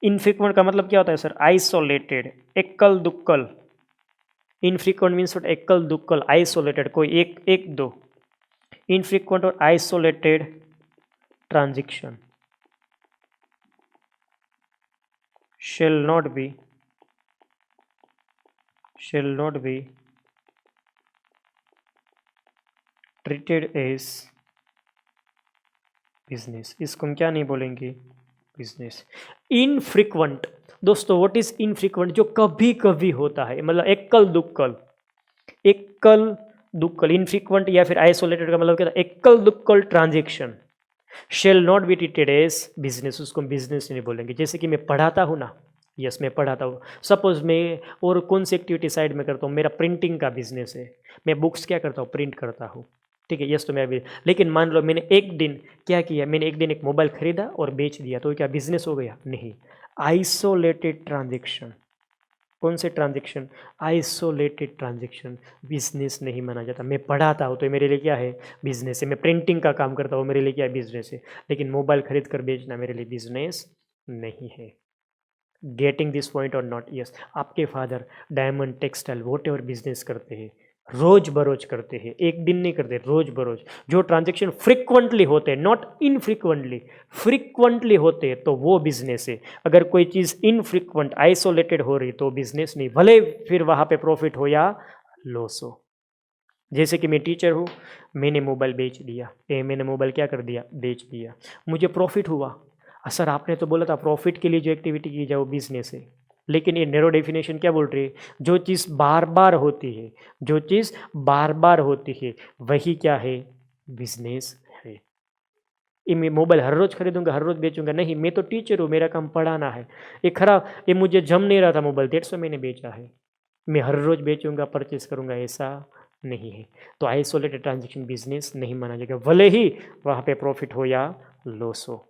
इनफ्रीक्वेंट का मतलब क्या होता है सर? आइसोलेटेड, एकल दुक्कल। इनफ्रीक्वेंट मीन्स एकल दुक्कल, आइसोलेटेड, कोई एक एक दो। इनफ्रीक्वेंट और isolated transaction shall not be treated as business. इसको हम क्या नहीं बोलेंगे? बिजनेस। इनफ्रीक्वेंट दोस्तों, व्हाट इज इनफ्रीक्वेंट? जो कभी कभी होता है, मतलब एकल दुक्कल, एकल दुक्कल। इनफ्रीक्वेंट या फिर आइसोलेटेड का मतलब क्या था? एकल दुक्कल transaction shall not be treated as business, उसको बिजनेस नहीं बोलेंगे। जैसे कि मैं पढ़ाता हूँ ना, यस मैं पढ़ाता हूँ, सपोज मैं और कौन सी एक्टिविटी साइड में करता हूँ, मेरा प्रिंटिंग का बिजनेस है, मैं बुक्स क्या करता हूँ, प्रिंट करता हूँ, ठीक है, यस तो मैं अभी, लेकिन मान लो मैंने एक दिन क्या किया, मैंने एक दिन एक मोबाइल खरीदा और बेच दिया, तो क्या बिजनेस हो गया? नहीं। आइसोलेटेड ट्रांजेक्शन, कौन से ट्रांजेक्शन? आइसोलेटेड ट्रांजेक्शन, बिजनेस नहीं माना जाता। मैं पढ़ाता हूँ तो मेरे लिए क्या है? बिजनेस है। मैं प्रिंटिंग का काम करता हूँ, मेरे लिए क्या है? बिजनेस है। लेकिन मोबाइल खरीद कर बेचना मेरे लिए बिजनेस नहीं है। गेटिंग दिस पॉइंट और नॉट? यस। आपके father diamond textile what ever business करते हैं, रोज बरोज करते हैं, एक दिन नहीं करते, रोज बरोज। जो ट्रांजेक्शन फ्रिक्वेंटली होते हैं, नॉट इनफ्रिक्वेंटली, फ्रिक्वेंटली होते हैं, तो वो बिजनेस है। अगर कोई चीज़ इनफ्रिक्वेंट, आइसोलेटेड हो रही तो बिजनेस नहीं, भले फिर वहाँ पे प्रॉफिट हो या लॉस हो। जैसे कि मैं टीचर हूँ, मैंने मोबाइल बेच दिया, मैंने मोबाइल क्या कर दिया? बेच दिया, मुझे प्रॉफिट हुआ। सर आपने तो बोला था प्रॉफिट के लिए जो एक्टिविटी की जाए वो बिजनेस है, लेकिन ये नैरो डेफिनेशन क्या बोल रही है? जो चीज़ बार बार होती है, जो चीज़ बार बार होती है वही क्या है? बिजनेस है। ये मैं मोबाइल हर रोज़ खरीदूंगा, हर रोज़ बेचूंगा? नहीं, मैं तो टीचर हूँ, मेरा काम पढ़ाना है। ये खराब, ये मुझे जम नहीं रहा था मोबाइल, 150 मैंने बेचा है, मैं हर रोज़ बेचूंगा, परचेस करूंगा, ऐसा नहीं है। तो आइसोलेटेड ट्रांजेक्शन बिजनेस नहीं माना जाएगा, भले ही वहाँ पे प्रॉफिट हो या लॉस हो।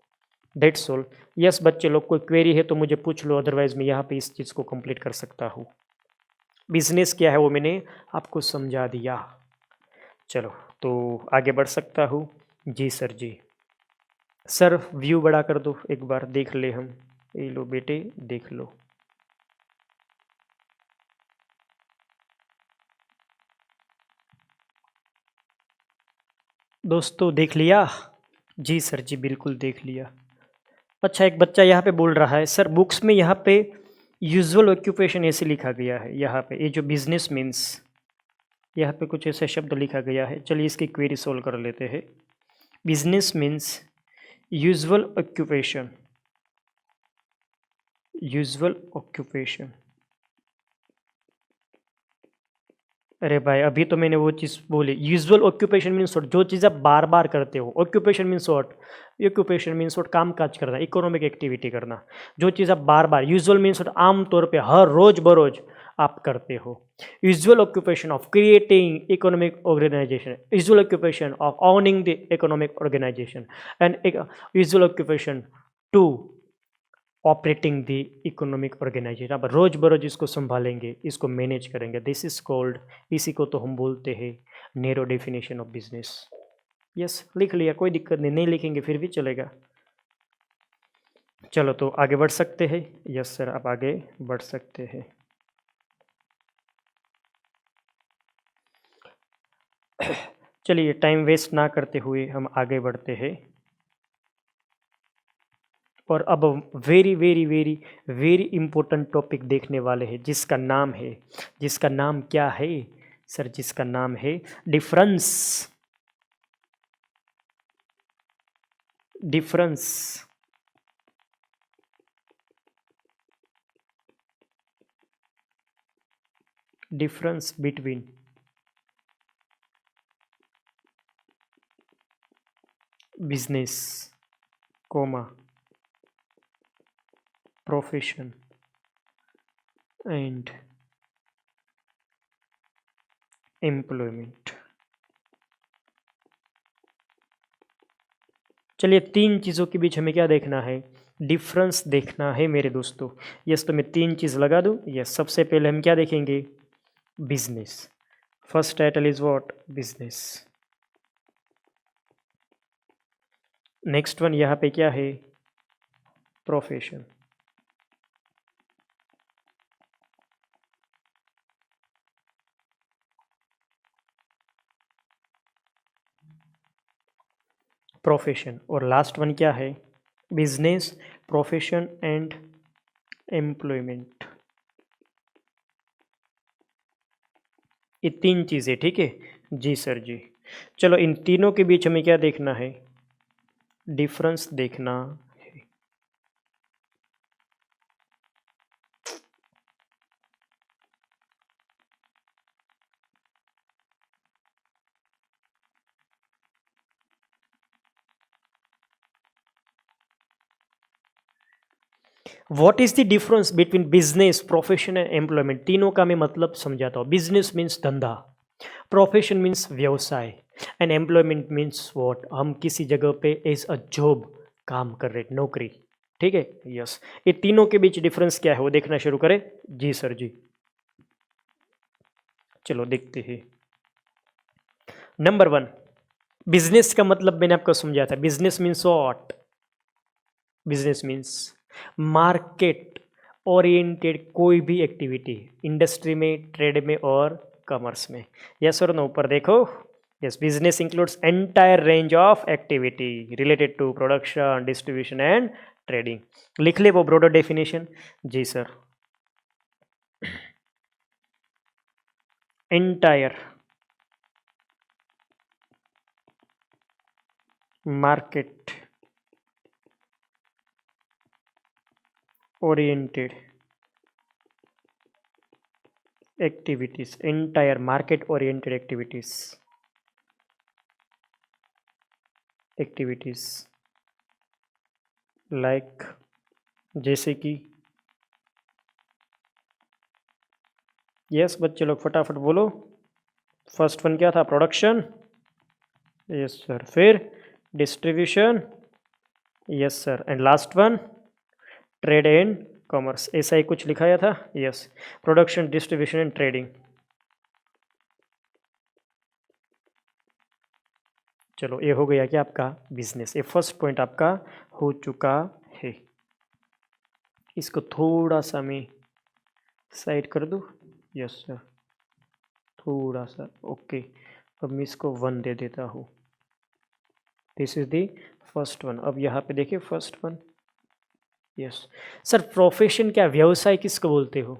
That's all. यस बच्चे लोग, कोई क्वेरी है तो मुझे पूछ लो, अदरवाइज मैं यहाँ पे इस चीज़ को कंप्लीट कर सकता हूँ। बिजनेस क्या है वो मैंने आपको समझा दिया। चलो तो आगे बढ़ सकता हूँ। जी सर जी। सर व्यू बड़ा कर दो, एक बार देख ले हम। ये लो बेटे, देख लो। दोस्तों देख लिया? जी सर जी, बिल्कुल देख लिया। अच्छा, एक बच्चा यहाँ पे बोल रहा है सर बुक्स में यहाँ पे यूजुअल ऑक्यूपेशन ऐसे लिखा गया है, यहाँ पे ये जो बिजनेस मीन्स, यहाँ पे कुछ ऐसा शब्द लिखा गया है। चलिए इसकी क्वेरी सोल्व कर लेते हैं। Business means usual occupation, usual occupation. अरे भाई अभी तो मैंने वो चीज़ बोली, यूजुअल ऑक्यूपेशन मीन्स जो चीज़ आप बार बार करते हो। Occupation means what? Occupation means what? काम काज करना, इकोनॉमिक एक्टिविटी करना। जो चीज़ आप बार बार, यूजुअल मीन्स व्हाट? आम तौर पे, हर रोज बरोज आप करते हो। Usual occupation of creating economic organisation, usual occupation of owning the economic organisation, and usual occupation to operating the economic organisation. अब रोज बरोज इसको संभालेंगे, इसको मैनेज करेंगे, दिस इज कॉल्ड, इसी को तो हम बोलते हैं narrow definition of business. Yes लिख लिया, कोई दिक्कत नहीं, नहीं लिखेंगे फिर भी चलेगा। चलो तो आगे बढ़ सकते हैं। यस सर, आप आगे बढ़ सकते हैं। चलिए टाइम वेस्ट ना करते हुए हम आगे बढ़ते हैं। और अब very very very very important topic देखने वाले हैं, जिसका नाम है, जिसका नाम क्या है सर? जिसका नाम है difference, difference difference between business comma profession and employment. चलिए, तीन चीज़ों के बीच हमें क्या देखना है? डिफरेंस देखना है मेरे दोस्तों। यस, तो मैं तीन चीज़ लगा दूँ। यस, सबसे पहले हम क्या देखेंगे? Business. First title is what? Business. Next one यहाँ पे क्या है? प्रोफेशन। प्रोफेशन। और लास्ट वन क्या है? Business, profession and employment. ये तीन चीज़ें, ठीक है जी सर जी। चलो, इन तीनों के बीच हमें क्या देखना है? डिफरेंस देखना है। What is the difference between business, profession and employment? तीनों का मैं मतलब समझाता हूँ। बिजनेस मीन्स धंधा, प्रोफेशन मीन्स व्यवसाय, एंड एम्प्लॉयमेंट मीन्स व्हाट? हम किसी जगह पे एज अ जॉब काम कर रहे, नौकरी, ठीक है। यस, ये तीनों के बीच डिफरेंस क्या है वो देखना शुरू करें। जी सर जी। चलो देखते हैं। नंबर वन, बिजनेस का मतलब मैंने आपको समझाया था। Business means what? Business means market oriented कोई भी एक्टिविटी, इंडस्ट्री में, ट्रेड में और कॉमर्स में। यस और नो? ऊपर देखो। Yes, business includes entire range of activity related to production, distribution and trading. लिख ले वो ब्रॉडर डेफिनेशन। जी sir. Entire market oriented activities, entire market oriented activities like, जैसे कि, यस बच्चे लोग फटाफट बोलो। फर्स्ट वन क्या था? प्रोडक्शन। Yes sir. फिर distribution. Yes sir. And last one trade and commerce. ऐसा ही कुछ लिखाया था। Yes, production, distribution and trading. चलो, ये हो गया क्या आपका? बिजनेस। ये फर्स्ट पॉइंट आपका हो चुका है। इसको थोड़ा सा मैं साइड कर दूँ। यस सर, थोड़ा सा। ओके, अब मैं इसको 1 दे देता हूँ। This is the first one. अब यहाँ पे देखिए first one. Yes sir. Profession क्या, व्यवसाय किसको बोलते हो?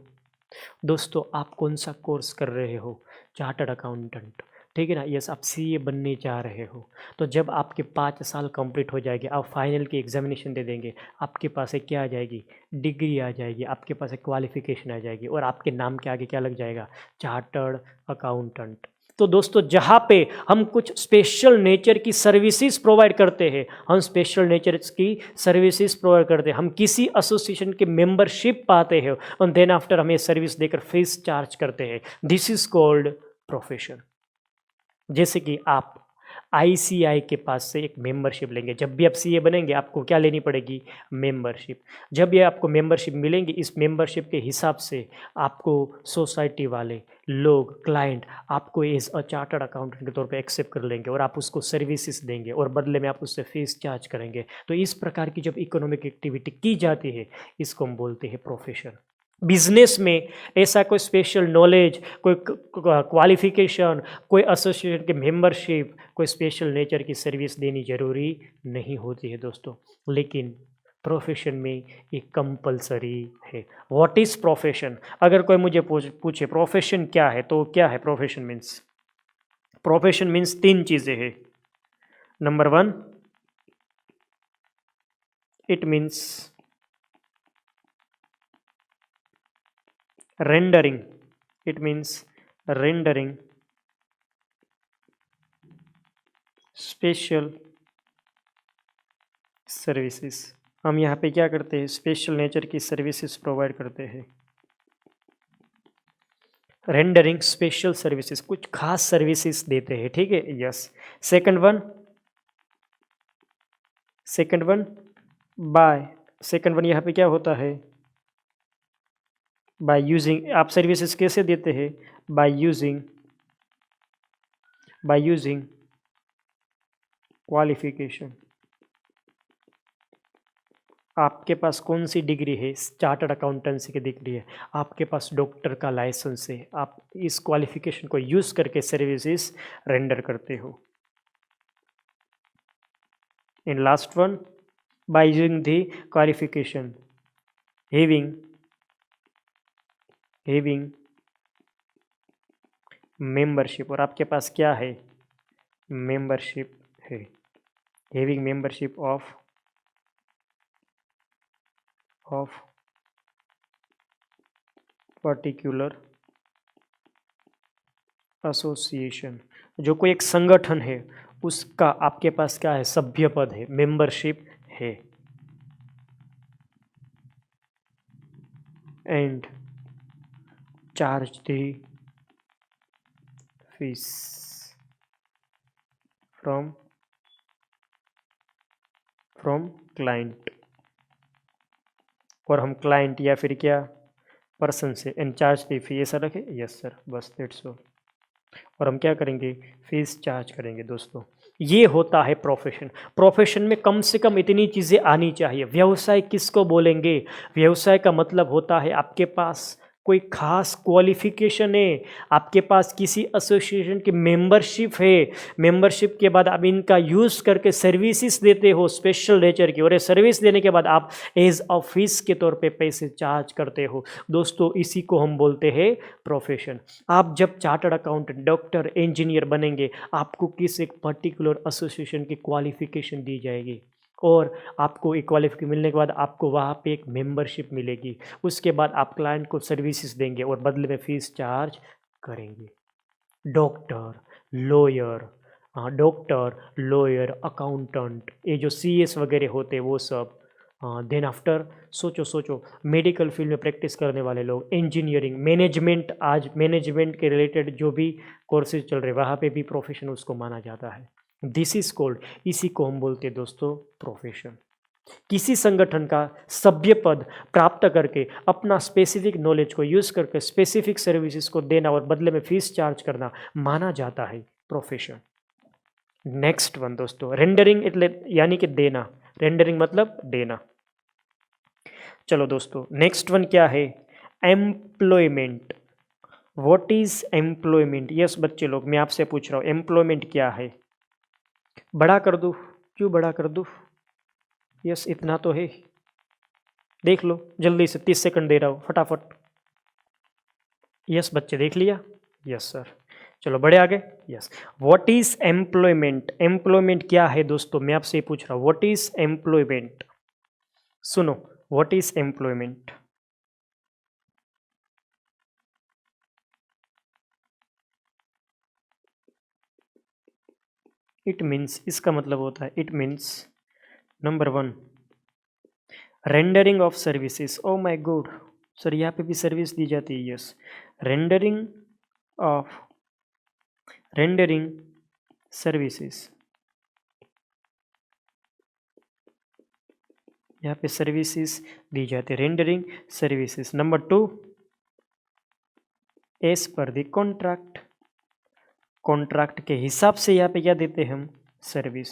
दोस्तों, आप कौन सा कोर्स कर रहे हो? चार्टर्ड अकाउंटेंट, ठीक है ना। यस, आप सीए बनने जा रहे हो। तो जब आपके 5 साल कंप्लीट हो जाएंगे, आप फाइनल की एग्जामिनेशन दे देंगे, आपके पास एक क्या आ जाएगी? डिग्री आ जाएगी, आपके पास एक क्वालिफिकेशन आ जाएगी, और आपके नाम के आगे क्या लग जाएगा? Chartered accountant. तो दोस्तों, जहाँ पे हम कुछ स्पेशल नेचर की सर्विसेज प्रोवाइड करते हैं, हम स्पेशल नेचर की सर्विसेज प्रोवाइड करते हैं, हम किसी एसोसिएशन के मेंबरशिप पाते हैं, और देन आफ्टर हमें सर्विस देकर फीस चार्ज करते हैं। This is called profession. जैसे कि आप आईसीआई के पास से एक मेंबरशिप लेंगे, जब भी आप सीए बनेंगे आपको क्या लेनी पड़ेगी? मेंबरशिप। जब ये आपको मेंबरशिप मिलेंगी, इस मेंबरशिप के हिसाब से आपको सोसाइटी वाले लोग, क्लाइंट, आपको एज अ चार्टर्ड अकाउंटेंट के तौर पे एक्सेप्ट कर लेंगे, और आप उसको सर्विसेज देंगे, और बदले में आप उससे फीस चार्ज करेंगे। तो इस प्रकार की जब इकोनॉमिक एक्टिविटी की जाती है, इसको हम बोलते हैं प्रोफेशन। बिजनेस में ऐसा कोई स्पेशल नॉलेज, कोई क्वालिफिकेशन, कोई एसोसिएशन की मेंबरशिप, कोई स्पेशल नेचर की सर्विस देनी जरूरी नहीं होती है दोस्तों। लेकिन प्रोफेशन में ये कंपलसरी है। What is profession? अगर कोई मुझे पूछे प्रोफेशन क्या है, तो क्या है प्रोफेशन मीन्स? प्रोफेशन मीन्स तीन चीजें हैं। Number one, it means rendering it means rendering special services. हम यहाँ पे क्या करते हैं, स्पेशल नेचर की सर्विसेज प्रोवाइड करते हैं। रेंडरिंग स्पेशल सर्विसेज, कुछ खास सर्विसेज देते हैं, ठीक है, yes. Second one second one यहाँ पे क्या होता है, बाय यूजिंग। आप सर्विसेज कैसे देते हैं, बाय यूजिंग क्वालिफिकेशन। आपके पास कौन सी डिग्री है, चार्टर्ड अकाउंटेंसी की डिग्री है, आपके पास डॉक्टर का लाइसेंस है, आप इस क्वालिफिकेशन को यूज करके सर्विसेज रेंडर करते हो। In last one, by using the qualification having membership, और आपके पास क्या है, मेंबरशिप है, having membership of particular association. जो कोई एक संगठन है उसका आपके पास क्या है, सभ्य पद है, मेंबरशिप है। And charge the fees from client, और हम क्लाइंट या फिर क्या पर्सन से एंड चार्ज द फी, ऐसा रखे, यस सर, बस दैट्स ऑल। और हम क्या करेंगे, फीस चार्ज करेंगे। दोस्तों ये होता है प्रोफेशन। प्रोफेशन में कम से कम इतनी चीज़ें आनी चाहिए। व्यवसाय किसको बोलेंगे, व्यवसाय का मतलब होता है आपके पास कोई खास क्वालिफिकेशन है, आपके पास किसी एसोसिएशन की मेंबरशिप है, मेंबरशिप के बाद आप इनका यूज़ करके सर्विसेज देते हो स्पेशल नेचर की, और ये सर्विस देने के बाद आप एज अ फीस के तौर पे पैसे चार्ज करते हो। दोस्तों इसी को हम बोलते हैं प्रोफेशन। आप जब चार्टर्ड अकाउंटेंट, डॉक्टर, इंजीनियर बनेंगे, आपको किस एक पर्टिकुलर एसोसिएशन की क्वालिफिकेशन दी जाएगी, और आपको एक क्वालिफिकेशन मिलने के बाद आपको वहाँ पे एक मेंबरशिप मिलेगी। उसके बाद आप क्लाइंट को सर्विसेज देंगे और बदले में फीस चार्ज करेंगे। डॉक्टर, लॉयर, अकाउंटेंट, ये जो सीएस वगैरह होते हैं वो सब। देन आफ्टर सोचो मेडिकल फील्ड में प्रैक्टिस करने वाले लोग, इंजीनियरिंग, मैनेजमेंट, आज मैनेजमेंट के रिलेटेड जो भी कोर्सेज चल रहे हैं वहाँ पे भी प्रोफेशन उसको माना जाता है। दिस इज कॉल्ड, इसी को हम बोलते हैं दोस्तों प्रोफेशन। किसी संगठन का सभ्य पद प्राप्त करके अपना स्पेसिफिक नॉलेज को यूज करके स्पेसिफिक सर्विसेज को देना और बदले में फीस चार्ज करना माना जाता है प्रोफेशन। नेक्स्ट वन दोस्तों, रेंडरिंग यानी कि देना, रेंडरिंग मतलब देना। चलो दोस्तों नेक्स्ट वन क्या है, employment. What is employment? Yes बच्चे लोग, मैं आपसे पूछ रहा हूँ एम्प्लॉयमेंट क्या है। बड़ा कर दूँ? क्यों बड़ा कर दूँ? यस इतना तो है, देख लो जल्दी से, 30 सेकंड दे रहा हूँ फटाफट। यस बच्चे देख लिया, यस सर, चलो बड़े आगे। Yes, what is employment? Employment क्या है दोस्तों, मैं आपसे पूछ रहा हूँ, व्हाट इज एम्प्लॉयमेंट? सुनो, what is employment? It means, इसका मतलब होता है, it means number 1 rendering of services. Oh my God sir, यहाँ पे भी सर्विस दी जाती है। यस, रेंडरिंग सर्विसेज, यहाँ पे सर्विसेज दी जाती है, rendering services. Number 2 as per the contract, contract के हिसाब से यहाँ पे क्या देते हैं हम, सर्विस।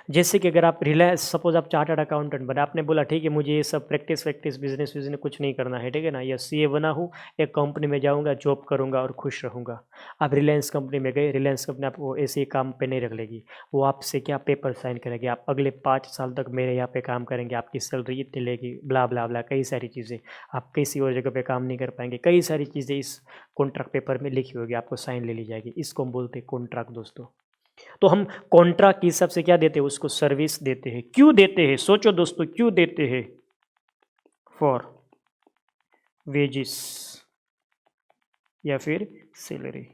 जैसे कि अगर आप रिलायंस, सपोज आप चार्टर्ड अकाउंटेंट बना, आपने बोला ठीक है मुझे ये सब प्रैक्टिस बिजनेस कुछ नहीं करना है, ठीक है ना, या सीए बना हूँ, एक कंपनी में जाऊँगा, जॉब करूँगा और खुश रहूँगा। आप रिलायंस कंपनी में गए, रिलायंस कंपनी आपको ऐसे ही काम पे नहीं रख लेगी, वो आपसे क्या पेपर साइन करेगी, आप अगले 5 साल तक मेरे यहाँ पे काम करेंगे, आपकी सैलरी इतनी लेगी, ब्ला ब्ला ब्ला, कई सारी चीज़ें, आप किसी और जगह पे काम नहीं कर पाएंगे, कई सारी चीज़ें इस कॉन्ट्रैक्ट पेपर में लिखी होगी, आपको साइन ले ली जाएगी। इसको हम बोलते हैं कॉन्ट्रैक्ट दोस्तों। तो हम कॉन्ट्रैक्ट के हिसाब से क्या देते हैं, उसको सर्विस देते हैं। क्यों देते हैं, सोचो दोस्तों, क्यों देते हैं? फॉर वेजिस, या फिर सैलरी।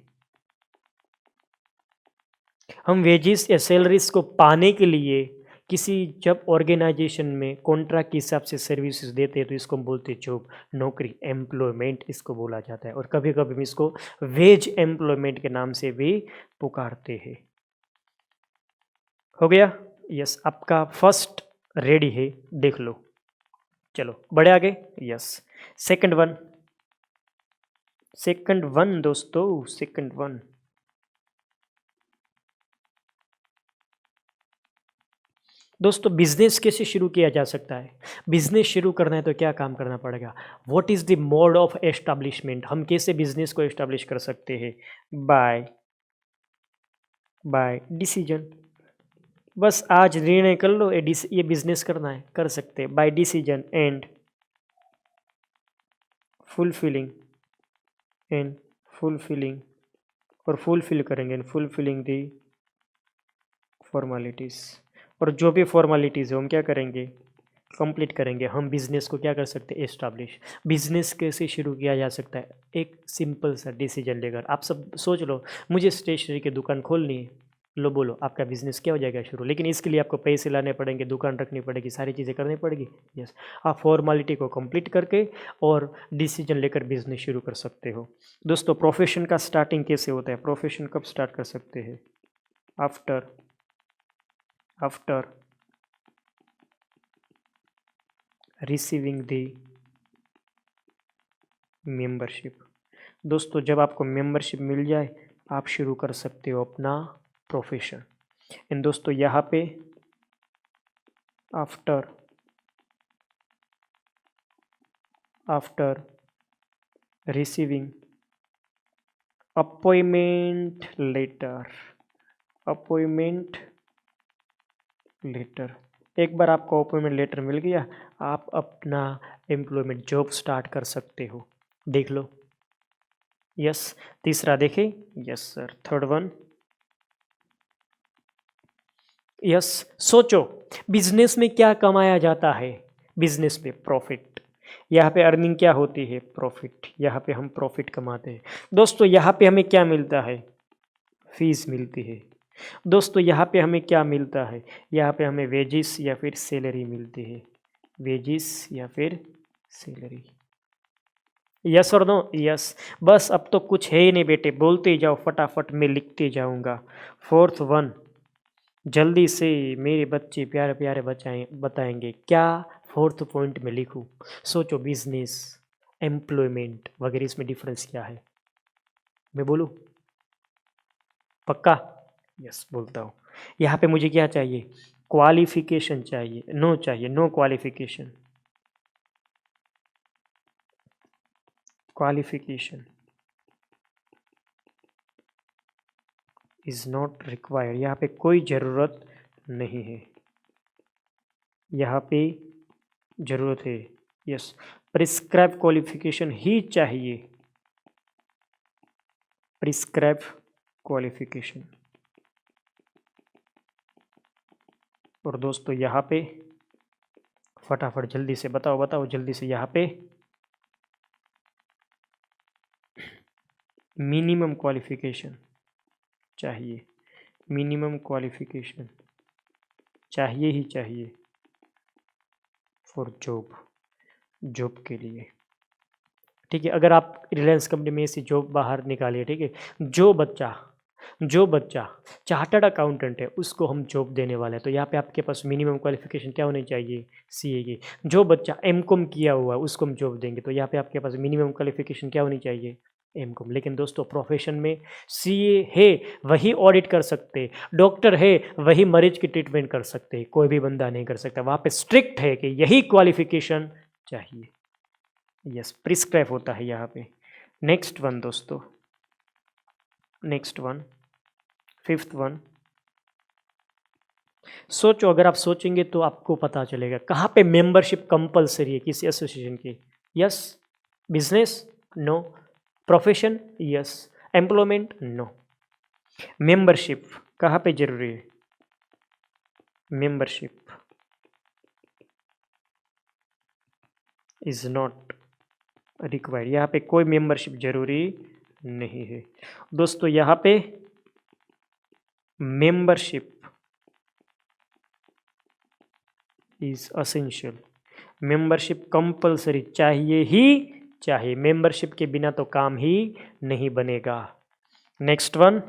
हम वेजेस या सैलरीज को पाने के लिए किसी जब ऑर्गेनाइजेशन में कॉन्ट्रैक्ट के हिसाब से सर्विसेज देते हैं तो इसको हम बोलते हैं जॉब, नौकरी, एम्प्लॉयमेंट इसको बोला जाता है। और कभी कभी हम इसको वेज एम्प्लॉयमेंट के नाम से भी पुकारते हैं। हो गया? यस, आपका फर्स्ट रेडी है, देख लो। चलो बढ़े आगे। Yes, second one, second one दोस्तों, सेकंड वन। दोस्तों बिजनेस कैसे शुरू किया जा सकता है? बिजनेस शुरू करना है तो क्या काम करना पड़ेगा? What is the mode of establishment? हम कैसे बिजनेस को एस्टैब्लिश कर सकते हैं? By by decision. बस आज निर्णय कर लो, ये बिजनेस करना है, कर सकते हैं by decision and fulfilling, and fulfilling, और फुलफिल करेंगे एंड फुलफिलिंग दी फॉर्मेलिटीज़। और जो भी फॉर्मेलिटीज़ है हम क्या करेंगे? कंप्लीट करेंगे। हम बिजनेस को क्या कर सकते हैं? एस्टैब्लिश। बिजनेस कैसे शुरू किया जा सकता है? एक सिंपल सा डिसीजन लेकर। आप सब सोच लो, मुझे स्टेशनरी की दुकान खोलनी है, लो बोलो, आपका बिजनेस क्या हो जाएगा शुरू। लेकिन इसके लिए आपको पैसे लाने पड़ेंगे, दुकान रखनी पड़ेगी, सारी चीज़ें करनी पड़ेगी। यस, आप फॉर्मेलिटी को कंप्लीट करके और डिसीजन लेकर बिजनेस शुरू कर सकते हो। दोस्तों प्रोफेशन का स्टार्टिंग कैसे होता है? प्रोफेशन कब स्टार्ट कर सकते हैं? After after receiving the membership. दोस्तों जब आपको मेंबरशिप मिल जाए आप शुरू कर सकते हो अपना प्रोफेशन। एंड दोस्तों यहाँ पे after after receiving appointment letter, appointment letter, एक बार आपको अपॉइंटमेंट लेटर मिल गया आप अपना एम्प्लॉयमेंट जॉब स्टार्ट कर सकते हो। देख लो। यस, तीसरा देखें। Yes sir, third one. Yes, सोचो बिजनेस में क्या कमाया जाता है? बिजनेस में प्रॉफिट। यहाँ पे अर्निंग क्या होती है? प्रॉफिट। यहाँ पे हम प्रॉफिट कमाते हैं। दोस्तों यहाँ पे हमें क्या मिलता है? फीस मिलती है। दोस्तों यहाँ पे हमें क्या मिलता है? यहाँ पे हमें वेजिस या फिर सैलरी मिलती है। वेजिस या फिर सैलरी। यस और नो? यस। बस अब तो कुछ है ही नहीं बेटे, बोलते ही जाओ फटाफट, मैं लिखते जाऊंगा। फोर्थ वन, जल्दी से मेरे बच्चे प्यारे प्यारे बचाएं बताएंगे क्या फोर्थ पॉइंट में लिखूं। सोचो, बिजनेस, एम्प्लॉयमेंट वगैरह, इसमें डिफरेंस क्या है? मैं बोलूं? पक्का? यस बोलता हूँ। यहाँ पे मुझे क्या चाहिए? क्वालिफिकेशन चाहिए। नो चाहिए, no qualification. Qualification is not required. यहाँ पे कोई ज़रूरत नहीं है, यहाँ पे ज़रूरत है। यस, प्रिस्क्राइब क्वालिफिकेशन ही चाहिए, प्रिस्क्राइब क्वालिफिकेशन। और दोस्तों यहाँ पे फटाफट जल्दी से बताओ बताओ जल्दी से, यहाँ पे मिनिमम क्वालिफिकेशन चाहिए, मिनिमम क्वालिफिकेशन चाहिए ही चाहिए फॉर जॉब, जॉब के लिए। ठीक है, अगर आप रिलायंस कंपनी में से जॉब बाहर निकालिए, ठीक है, जो बच्चा चार्टर्ड अकाउंटेंट है उसको हम जॉब देने वाले हैं, तो यहाँ पे आपके पास मिनिमम क्वालिफिकेशन क्या होनी चाहिए? सीए की। जो बच्चा एमकॉम किया हुआ है उसको हम जॉब देंगे, तो यहाँ पे आपके पास मिनिमम क्वालिफिकेशन क्या होनी चाहिए? एमकॉम। लेकिन दोस्तों प्रोफेशन में सीए है वही ऑडिट कर सकते हैं, डॉक्टर है वही मरीज की ट्रीटमेंट कर सकते हैं, कोई भी बंदा नहीं कर सकता। वहाँ पे स्ट्रिक्ट है कि यही क्वालिफिकेशन चाहिए। यस, प्रिस्क्राइब होता है यहाँ पे। नेक्स्ट वन दोस्तों, नेक्स्ट वन, फिफ्थ वन। सोचो, अगर आप सोचेंगे तो आपको पता चलेगा कहाँ पे मेंबरशिप कंपलसरी है किसी एसोसिएशन की। Yes, business? No. Profession? Yes. Employment? No. Membership कहाँ पे जरूरी है? Membership is not required. यहाँ पे कोई मेंबरशिप जरूरी नहीं है। दोस्तों यहाँ पे membership is essential, membership compulsory चाहिए ही चाहिए, मेंबरशिप के बिना तो काम ही नहीं बनेगा। नेक्स्ट वन,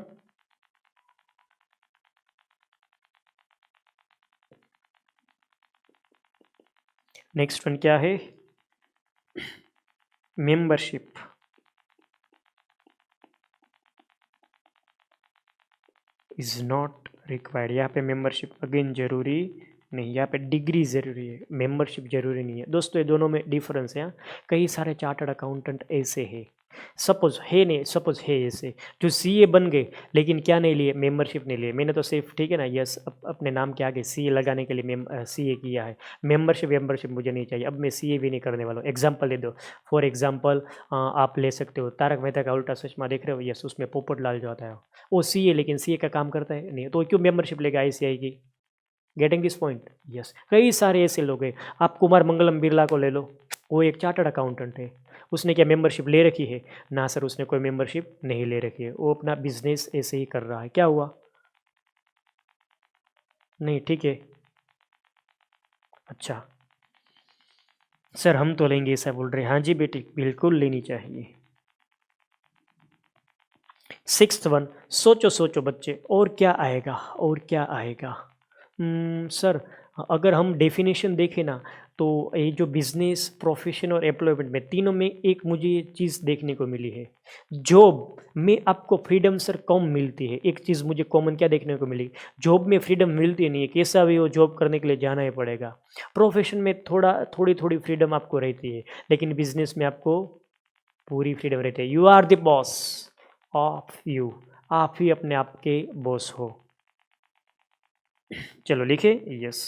नेक्स्ट वन क्या है, मेंबरशिप इज नॉट रिक्वायर्ड। यहाँ पे मेंबरशिप अगेन जरूरी नहीं, यहाँ पे डिग्री जरूरी है, मेंबरशिप जरूरी नहीं है। दोस्तों ये दोनों में डिफरेंस है। कई सारे चार्टर्ड अकाउंटेंट ऐसे हैं, सपोज है नहीं, सपोज है ऐसे जो सीए बन गए लेकिन क्या नहीं लिए, मेंबरशिप नहीं लिए। मैंने तो सिर्फ ठीक है ना यस अपने नाम के आगे सीए लगाने के लिए सीए किया है, मेंबरशिप मुझे नहीं चाहिए। अब मैं सीए भी नहीं करने वाला हूँ। एग्जाम्पल दे दो, फॉर एग्जाम्पल आप ले सकते हो तारक मेहता का उल्टा चश्मा देख रहे हो, यस उसमें पोपटलाल जो आता है वो सीए, लेकिन सीए का काम करता है नहीं, तो क्यों मेंबरशिप लेगा आईसीआई की। Getting this point, yes. कई सारे ऐसे लोग हैं, आप कुमार मंगलम बिरला को ले लो, वो एक चार्टर्ड अकाउंटेंट है, उसने क्या मेंबरशिप ले रखी है ना सर, उसने कोई मेंबरशिप नहीं ले रखी है, वो अपना बिजनेस ऐसे ही कर रहा है। क्या हुआ, नहीं ठीक है, अच्छा सर हम तो लेंगे ऐसा बोल रहे हैं। हाँ जी बेटी बिल्कुल लेनी चाहिए। सिक्स्थ वन, सोचो सोचो बच्चे, और क्या आएगा, और क्या आएगा। सर अगर हम डेफिनेशन देखें ना, तो ये जो बिजनेस, प्रोफेशन और एम्प्लॉयमेंट में तीनों में एक मुझे चीज़ देखने को मिली है, जॉब में आपको फ्रीडम सर कम मिलती है। एक चीज़ मुझे कॉमन क्या देखने को मिली, जॉब में फ्रीडम मिलती नहीं है, कैसा भी हो जॉब करने के लिए जाना ही पड़ेगा। प्रोफेशन में थोड़ी थोड़ी फ्रीडम आपको रहती है, लेकिन बिजनेस में आपको पूरी फ्रीडम रहती है। You are the boss of you, आप ही अपने आप के बॉस हो। चलो लिखे यस,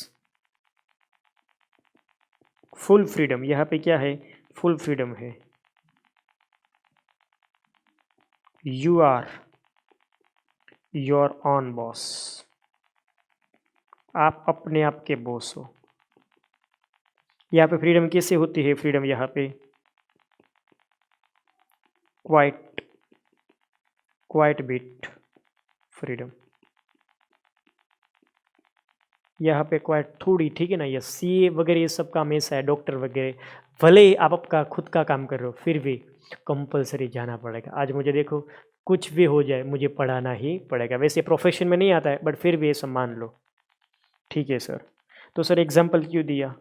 फुल फ्रीडम, यहाँ पे क्या है, फुल फ्रीडम है। You are your own boss, आप अपने आप के बॉस हो। यहाँ पे फ्रीडम कैसे होती है, फ्रीडम यहाँ पे क्वाइट क्वाइट बिट फ्रीडम, यहाँ पे क्वाइट थोड़ी, ठीक है ना। ये सीए वगैरह ये सब काम ऐसा है, डॉक्टर वगैरह, भले ही आप आपका खुद का काम कर रहे हो फिर भी कंपलसरी जाना पड़ेगा। आज मुझे देखो कुछ भी हो जाए मुझे पढ़ाना ही पड़ेगा, वैसे प्रोफेशन में नहीं आता है बट फिर भी ये सब मान लो, ठीक है सर। तो सर एग्जाम्पल क्यों दिया,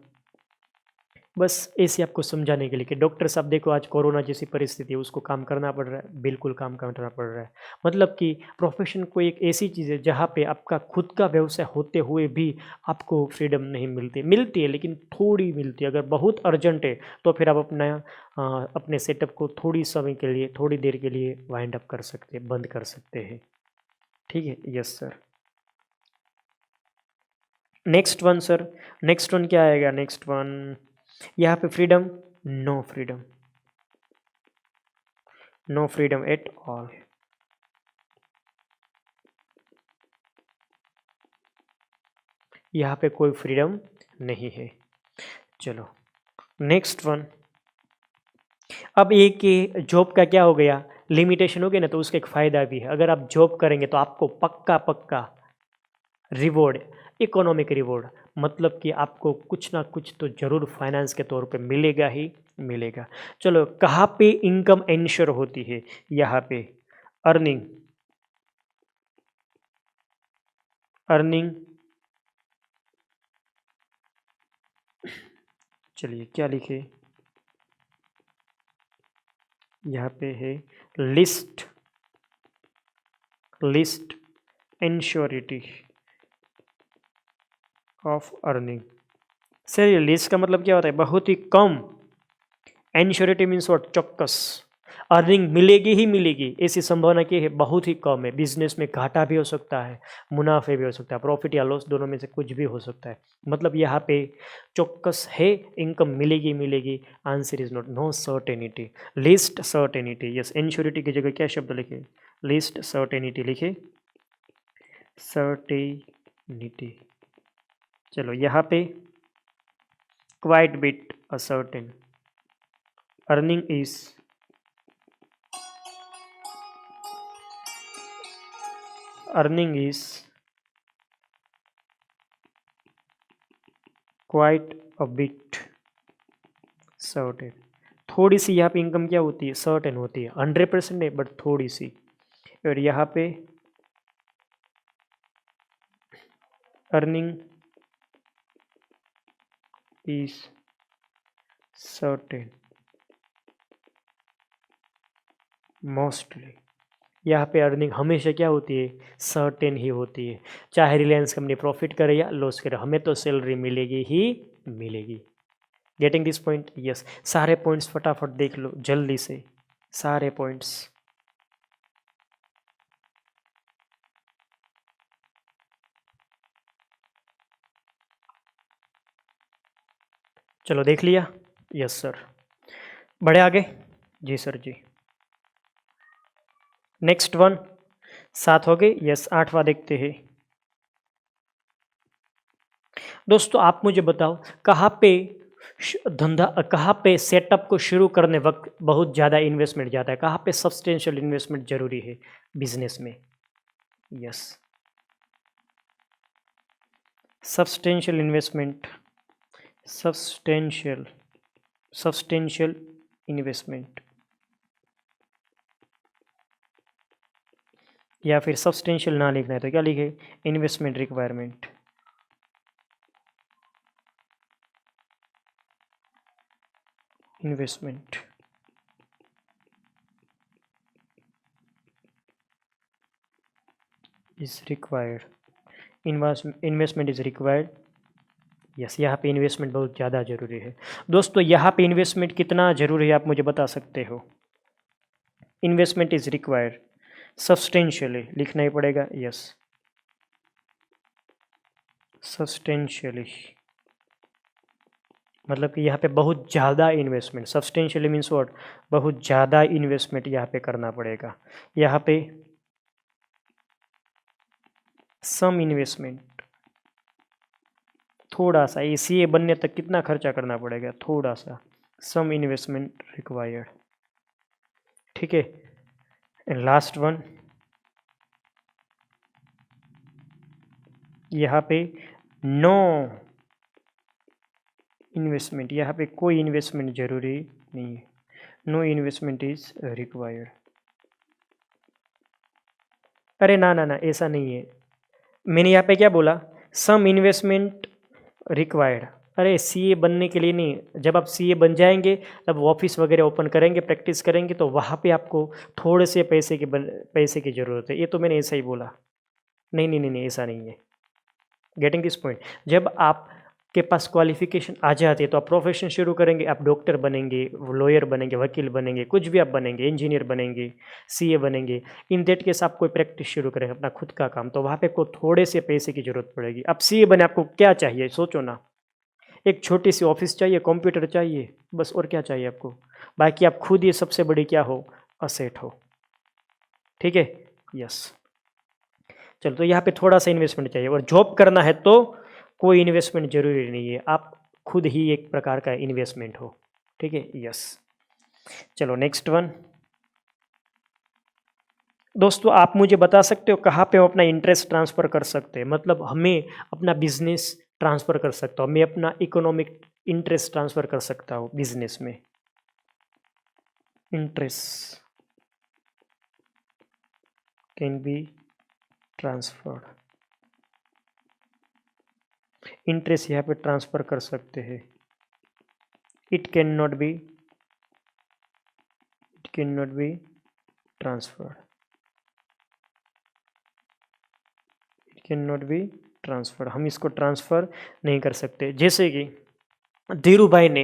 बस ऐसे आपको समझाने के लिए कि डॉक्टर साहब देखो आज कोरोना जैसी परिस्थिति है, उसको काम करना पड़ रहा है, बिल्कुल काम करना पड़ रहा है। मतलब कि प्रोफेशन कोई एक ऐसी चीज़ है जहाँ पे आपका खुद का व्यवसाय होते हुए भी आपको फ्रीडम नहीं मिलती, मिलती है लेकिन थोड़ी मिलती है। अगर बहुत अर्जेंट है तो फिर आप अपने सेटअप को थोड़ी समय के लिए, थोड़ी देर के लिए वाइंड अप कर सकते हैं, बंद कर सकते हैं, ठीक है। Yes sir. Next one sir, next one क्या आएगा, नेक्स्ट वन यहाँ पे freedom, no freedom, no freedom at all. यहाँ पे कोई फ्रीडम नहीं है। चलो नेक्स्ट वन, अब एक जॉब का क्या हो गया, लिमिटेशन हो गया ना, तो उसका एक फ़ायदा भी है। अगर आप जॉब करेंगे तो आपको पक्का पक्का रिवॉर्ड, इकोनॉमिक रिवॉर्ड, मतलब कि आपको कुछ ना कुछ तो ज़रूर फाइनेंस के तौर पे मिलेगा ही मिलेगा। चलो कहाँ पे इनकम इंश्योर होती है, यहाँ पे अर्निंग, अर्निंग, चलिए क्या लिखे, यहाँ पे है least, least insurity of earning. Sir ये लिस्ट का मतलब क्या होता है, बहुत ही कम, इंश्योरिटी मीन्स व्हाट, चौकस, अर्निंग मिलेगी ही मिलेगी ऐसी संभावना की है, बहुत ही कम है। बिजनेस में घाटा भी हो सकता है, मुनाफे भी हो सकता है, प्रॉफिट या लॉस दोनों में से कुछ भी हो सकता है। मतलब यहाँ पे चौकस है, इनकम मिलेगी मिलेगी, answer is not, no certainty, least certainty. Yes, insurity की जगह क्या शब्द लिखे, लिस्ट सर्टेनिटी लिखे, सर्टेनिटी। चलो यहाँ पे quite bit ascertain, earning is earning is quite a bit certain. थोड़ी सी यहाँ पे इनकम क्या होती है, सर्टेन होती है, 100% नहीं बट थोड़ी सी। और यहाँ पे अर्निंग इज सर्टेन मोस्टली। यहाँ पे अर्निंग हमेशा क्या होती है, सर्टेन ही होती है। चाहे रिलायंस कंपनी प्रॉफिट करे या लॉस करे, हमें तो सैलरी मिलेगी ही मिलेगी। Getting this point? यस। सारे पॉइंट्स फटाफट देख लो जल्दी से, सारे पॉइंट्स। चलो देख लिया? Yes sir. बढ़े आगे? जी सर जी। नेक्स्ट वन, 7 हो गए। यस, 8वां देखते हैं। दोस्तों आप मुझे बताओ कहाँ पे धंधा, कहाँ पे सेटअप को शुरू करने वक्त बहुत ज़्यादा इन्वेस्टमेंट जाता है, कहाँ पे सब्सटेंशियल इन्वेस्टमेंट जरूरी है बिजनेस में? Yes, substantial investment, substantial investment, या फिर सब्सटेंशियल ना लिखना है तो क्या लिखे, investment requirement. Investment is required, investment is required. Yes, यहाँ पे इन्वेस्टमेंट बहुत ज़्यादा जरूरी है। दोस्तों यहाँ पे इन्वेस्टमेंट कितना जरूरी है आप मुझे बता सकते हो? इन्वेस्टमेंट इज रिक्वायर्ड, सब्सटेंशियली लिखना ही पड़ेगा। यस, सब्सटेंशियली मतलब कि यहाँ पे बहुत ज़्यादा इन्वेस्टमेंट, सब्सटेंशियली मीन्स व्हाट, बहुत ज़्यादा इन्वेस्टमेंट यहाँ पे करना पड़ेगा। यहाँ पे सम इन्वेस्टमेंट, थोड़ा सा, ये सीए बनने तक कितना खर्चा करना पड़ेगा, थोड़ा सा, सम इन्वेस्टमेंट रिक्वायर्ड। ठीक है, एंड लास्ट वन, यहाँ पे नो इन्वेस्टमेंट, यहाँ पे कोई इन्वेस्टमेंट जरूरी नहीं है, नो इन्वेस्टमेंट इज रिक्वायर्ड। अरे ना ना ना, ऐसा नहीं है, मैंने यहाँ पे क्या बोला, सम इन्वेस्टमेंट रिक्वायर्ड। अरे सीए बनने के लिए नहीं, जब आप सीए बन जाएंगे तब ऑफिस वगैरह ओपन करेंगे, प्रैक्टिस करेंगे, तो वहाँ पे आपको थोड़े से पैसे की ज़रूरत है, ये तो मैंने ऐसा ही बोला। नहीं नहीं नहीं नहीं, ऐसा नहीं है। Getting this point? जब आपके पास क्वालिफिकेशन आ जाती है तो आप प्रोफेशन शुरू करेंगे, आप डॉक्टर बनेंगे, लॉयर बनेंगे, वकील बनेंगे, कुछ भी आप बनेंगे, इंजीनियर बनेंगे, सीए बनेंगे। इन दैट केस आप कोई प्रैक्टिस शुरू करेंगे अपना खुद का काम, तो वहाँ पे को थोड़े से पैसे की जरूरत पड़ेगी। अब सीए बने, आपको क्या चाहिए सोचो ना, एक छोटी सी ऑफिस चाहिए, कंप्यूटर चाहिए, बस, और क्या चाहिए आपको? बाकी आप खुद ही सबसे बड़ी क्या हो, असेट हो। ठीक है? यस। चलो, तो यहाँ पे थोड़ा सा इन्वेस्टमेंट चाहिए, और जॉब करना है तो कोई इन्वेस्टमेंट जरूरी नहीं है, आप खुद ही एक प्रकार का इन्वेस्टमेंट हो। ठीक है? यस। चलो नेक्स्ट वन। दोस्तों आप मुझे बता सकते हो कहाँ पे हम अपना इंटरेस्ट ट्रांसफ़र कर सकते हैं, मतलब हमें अपना बिजनेस ट्रांसफ़र कर सकता हूँ, मैं अपना इकोनॉमिक इंटरेस्ट ट्रांसफ़र कर सकता हूँ बिजनेस में। Interest can be transferred, interest यहाँ पे ट्रांसफ़र कर सकते हैं। It can not be transferred, it can not be transferred, हम इसको ट्रांसफ़र नहीं कर सकते। जैसे कि धीरू भाई ने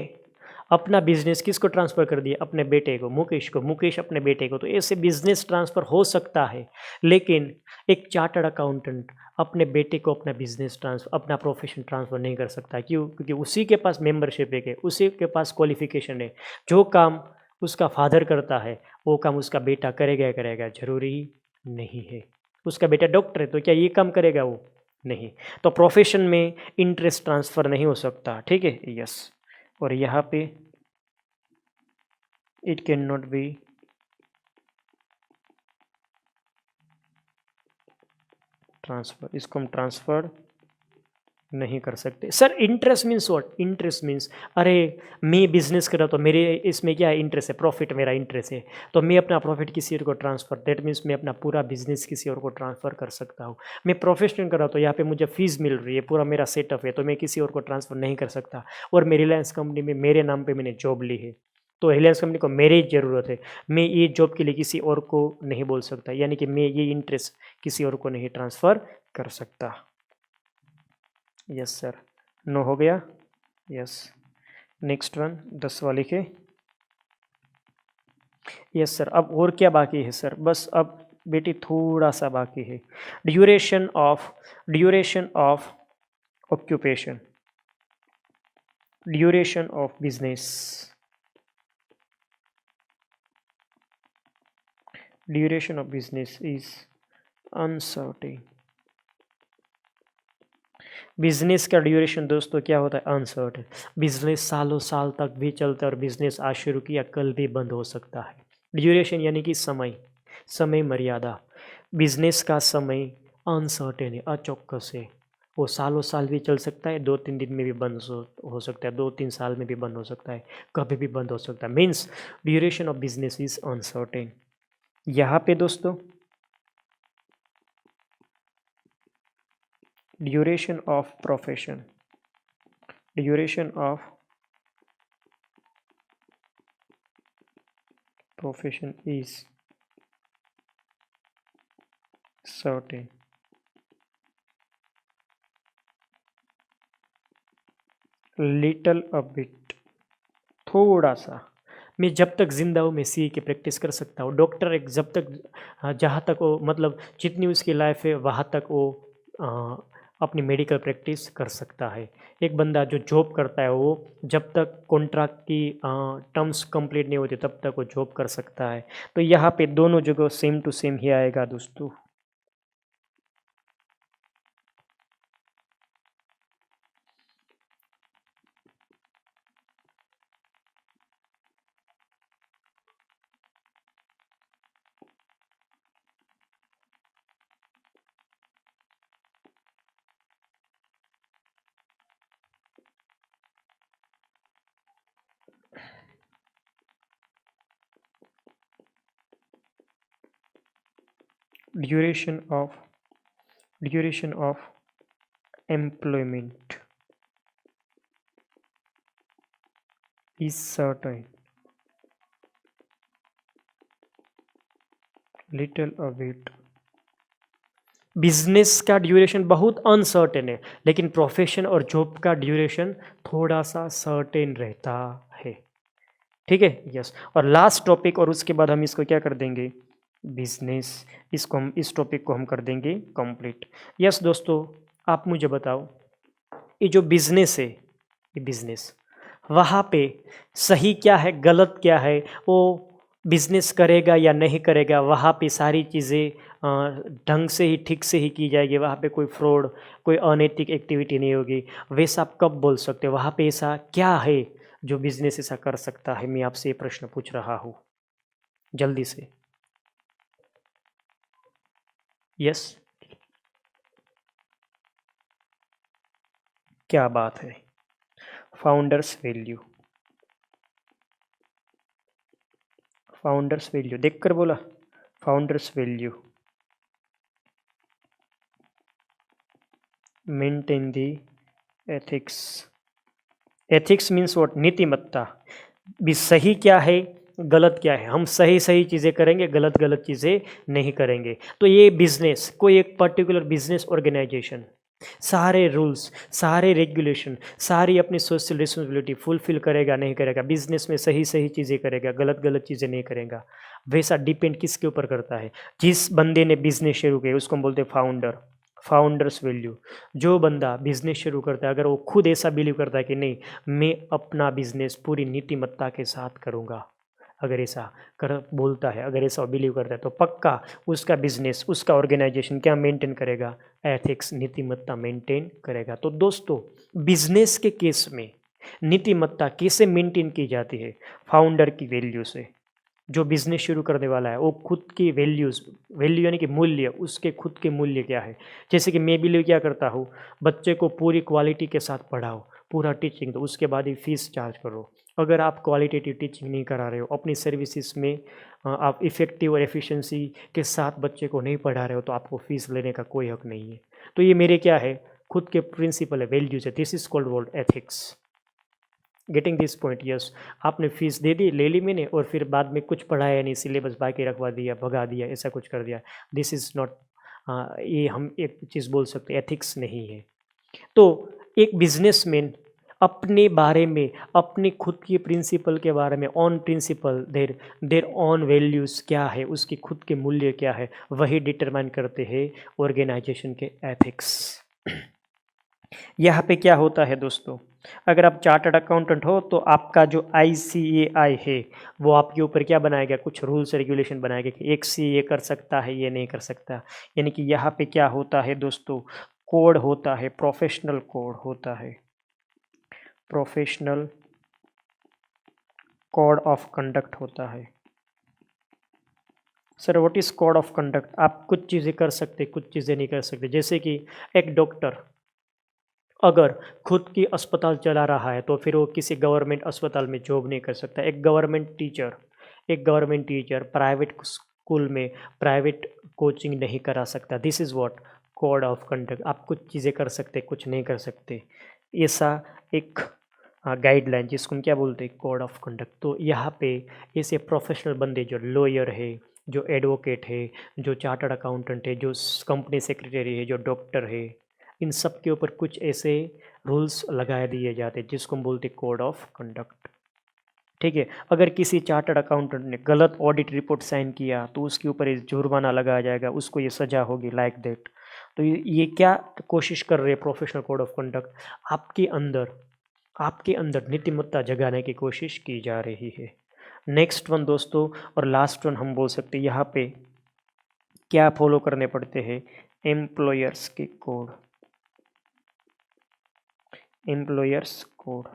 अपना बिजनेस किसको ट्रांसफ़र कर दिया, अपने बेटे को, मुकेश को, मुकेश अपने बेटे को, तो ऐसे बिजनेस ट्रांसफ़र हो सकता है। लेकिन एक चार्टर्ड अकाउंटेंट अपने बेटे को अपना बिजनेस ट्रांसफ़र, अपना प्रोफेशन ट्रांसफ़र नहीं कर सकता। क्यों? क्योंकि उसी के पास मेंबरशिप है, उसी के पास क्वालिफिकेशन है, जो काम उसका फादर करता है वो काम उसका बेटा करेगा करेगा जरूरी नहीं है। उसका बेटा डॉक्टर है तो क्या ये काम करेगा वो? नहीं। तो प्रोफेशन में इंटरेस्ट ट्रांसफ़र नहीं हो सकता। ठीक है? यस। और यहाँ पे it can not be transfer, इसको हम ट्रांसफ़र नहीं कर सकते। Sir interest means what? Interest means अरे मैं बिजनेस कर रहा तो मेरे इसमें क्या है? इंटरेस्ट है, प्रॉफिट मेरा इंटरेस्ट है, तो मैं अपना प्रॉफिट किसी और को ट्रांसफ़र, दैट मीन्स मैं अपना पूरा बिजनेस किसी और को ट्रांसफ़र कर सकता हूँ। मैं प्रोफेशनल कर रहा हूँ तो यहाँ पे मुझे फीस मिल रही है, पूरा मेरा सेटअप है, तो मैं किसी और को ट्रांसफ़र नहीं कर सकता। और मैं रिलायंस कंपनी में मेरे नाम पर मैंने जॉब ली है, तो रिलायंस कंपनी को मेरी ज़रूरत है, मैं ये जॉब के लिए किसी और को नहीं बोल सकता, यानी कि मैं ये इंटरेस्ट किसी और को नहीं ट्रांसफ़र कर सकता। यस सर, नो हो गया। यस, नेक्स्ट वन 10 वाले के। यस सर, अब और क्या बाकी है सर? बस अब बेटी थोड़ा सा बाकी है। Duration of occupation, duration of business, duration of business is uncertain. Business का ड्यूरेशन दोस्तों क्या होता है? अनसर्टेन। बिजनेस सालों साल तक भी चलता है और बिजनेस आज शुरू किया कल भी बंद हो सकता है। ड्यूरेशन यानी कि समय, समय मर्यादा। बिजनेस का समय अनसर्टेन है, अचौकस है, वो सालों साल भी चल सकता है, 2-3 दिन में भी बंद हो सकता है, 2-3 साल में भी बंद हो सकता है, कभी भी बंद हो सकता है। Means duration of business is uncertain. यहाँ पे दोस्तों duration of profession, duration of profession is certain. Little a bit, थोड़ा सा। मैं जब तक जिंदा हूँ मैं सी की प्रैक्टिस कर सकता हूँ। डॉक्टर एक जब तक जहाँ तक वो मतलब जितनी उसकी लाइफ है वहाँ तक वो अपनी मेडिकल प्रैक्टिस कर सकता है। एक बंदा जो जॉब करता है वो जब तक कॉन्ट्रैक्ट की टर्म्स कंप्लीट नहीं होती तब तक वो जॉब कर सकता है। तो यहाँ पे दोनों जगह सेम टू सेम ही आएगा दोस्तों। Duration of employment is certain, little a bit. Business का ड्यूरेशन बहुत अनसर्टेन है, लेकिन प्रोफेशन और जॉब का ड्यूरेशन थोड़ा सा सर्टेन रहता है। ठीक है, यस। और लास्ट टॉपिक, और उसके बाद हम इसको क्या कर देंगे? बिजनेस, इसको हम इस टॉपिक को हम कर देंगे कंप्लीट। यस दोस्तों, आप मुझे बताओ, ये जो बिजनेस है, ये बिजनेस वहाँ पे सही क्या है गलत क्या है, वो बिजनेस करेगा या नहीं करेगा, वहाँ पे सारी चीज़ें ढंग से ही ठीक से ही की जाएगी, वहाँ पे कोई फ्रॉड कोई अनैतिक एक्टिविटी नहीं होगी, वैसा आप कब बोल सकते हो? वहाँ पे ऐसा क्या है जो बिजनेस ऐसा कर सकता है? मैं आपसे ये प्रश्न पूछ रहा हूँ, जल्दी से। यस, क्या बात है? फाउंडर्स वैल्यू, फाउंडर्स वैल्यू देखकर बोला, founders value maintain the ethics. Ethics means what? नीतिमत्ता। भी सही क्या है गलत क्या है, हम सही सही चीज़ें करेंगे, गलत गलत चीज़ें नहीं करेंगे। तो ये बिजनेस, कोई एक पर्टिकुलर बिजनेस ऑर्गेनाइजेशन सारे रूल्स, सारे रेगुलेशन, सारी अपनी सोशल रिस्पॉन्सिबिलिटी फुलफिल करेगा नहीं करेगा, बिजनेस में सही सही चीज़ें करेगा, गलत गलत चीज़ें नहीं करेगा, वैसा डिपेंड किसके ऊपर करता है? जिस बंदे ने बिजनेस शुरू किया उसको हम बोलते हैं फाउंडर, फाउंडर्स वैल्यू। जो बंदा बिजनेस शुरू करता है अगर वो खुद ऐसा बिलीव करता है कि नहीं मैं अपना बिजनेस पूरी नीतिमत्ता के साथ करूँगा, अगर ऐसा कर बोलता है, अगर ऐसा बिलीव करता है, तो पक्का उसका बिजनेस, उसका ऑर्गेनाइजेशन क्या मेंटेन करेगा? एथिक्स, नीतिमत्ता मेंटेन करेगा। तो दोस्तों बिजनेस के केस में नीतिमत्ता कैसे मेंटेन की जाती है? फाउंडर की वैल्यू से। जो बिजनेस शुरू करने वाला है वो खुद की वैल्यू यानी कि मूल्य, उसके खुद के मूल्य क्या है। जैसे कि मैं भी क्या करता हूँ, बच्चे को पूरी क्वालिटी के साथ पढ़ाओ, पूरा टीचिंग दो, उसके बाद ही फीस चार्ज करो। अगर आप क्वालिटेटिव टीचिंग नहीं करा रहे हो, अपनी सर्विसेज में आप इफ़ेक्टिव और एफिशिएंसी के साथ बच्चे को नहीं पढ़ा रहे हो, तो आपको फीस लेने का कोई हक नहीं है। तो ये मेरे क्या है, खुद के प्रिंसिपल है, वैल्यूज है। This is called world ethics. Getting this point? Yes. आपने फीस दे दी, ले ली मैंने, और फिर बाद में कुछ पढ़ाया नहीं, सिलेबस बाकी रखवा दिया, भगा दिया, ऐसा कुछ कर दिया, दिस इज़ नॉट, ये हम एक चीज़ बोल सकते हैं, एथिक्स नहीं है। तो एक बिजनेसमैन अपने बारे में, अपने खुद की प्रिंसिपल के बारे में, on principle, their their own values क्या है, उसकी खुद के मूल्य क्या है, वही डिटरमाइन करते हैं ऑर्गेनाइजेशन के एथिक्स। यहाँ पे क्या होता है दोस्तों, अगर आप चार्टर्ड अकाउंटेंट हो तो आपका जो ICAI है वो आपके ऊपर क्या बनाएगा, कुछ रूल्स रेगुलेशन बनाएगा कि एक CA कर सकता है, ये नहीं कर सकता। यानी कि यहाँ पे क्या होता है दोस्तों, कोड होता है, प्रोफेशनल कोड होता है, प्रोफेशनल कोड ऑफ कंडक्ट होता है। Sir what is code of conduct? आप कुछ चीज़ें कर सकते, कुछ चीज़ें नहीं कर सकते। जैसे कि एक डॉक्टर अगर खुद की अस्पताल चला रहा है तो फिर वो किसी गवर्नमेंट अस्पताल में जॉब नहीं कर सकता। एक गवर्नमेंट टीचर प्राइवेट स्कूल में प्राइवेट कोचिंग नहीं करा सकता। This is what code of conduct. आप कुछ चीज़ें कर सकते, कुछ नहीं कर सकते, ऐसा एक गाइडलाइन, जिसको हम क्या बोलते हैं, कोड ऑफ कंडक्ट। तो यहाँ पे ऐसे प्रोफेशनल बंदे, जो लॉयर है, जो एडवोकेट है, जो चार्टर्ड अकाउंटेंट है, जो कंपनी सेक्रेटरी है, जो डॉक्टर है, इन सब के ऊपर कुछ ऐसे रूल्स लगा दिए जाते हैं जिसको हम बोलते हैं कोड ऑफ कंडक्ट। ठीक है, अगर किसी चार्टर्ड अकाउंटेंट ने गलत ऑडिट रिपोर्ट साइन किया तो उसके ऊपर ये जुर्माना लगाया जाएगा, उसको ये सजा होगी, लाइक दैट। तो ये क्या कोशिश कर रहे हैं प्रोफेशनल कोड ऑफ कंडक्ट, आपके अंदर नीतिमत्ता जगाने की कोशिश की जा रही है। नेक्स्ट वन दोस्तों, और लास्ट वन हम बोल सकते हैं, यहाँ पे क्या फॉलो करने पड़ते हैं, एम्प्लॉयर्स के कोड, एम्प्लॉयर्स कोड।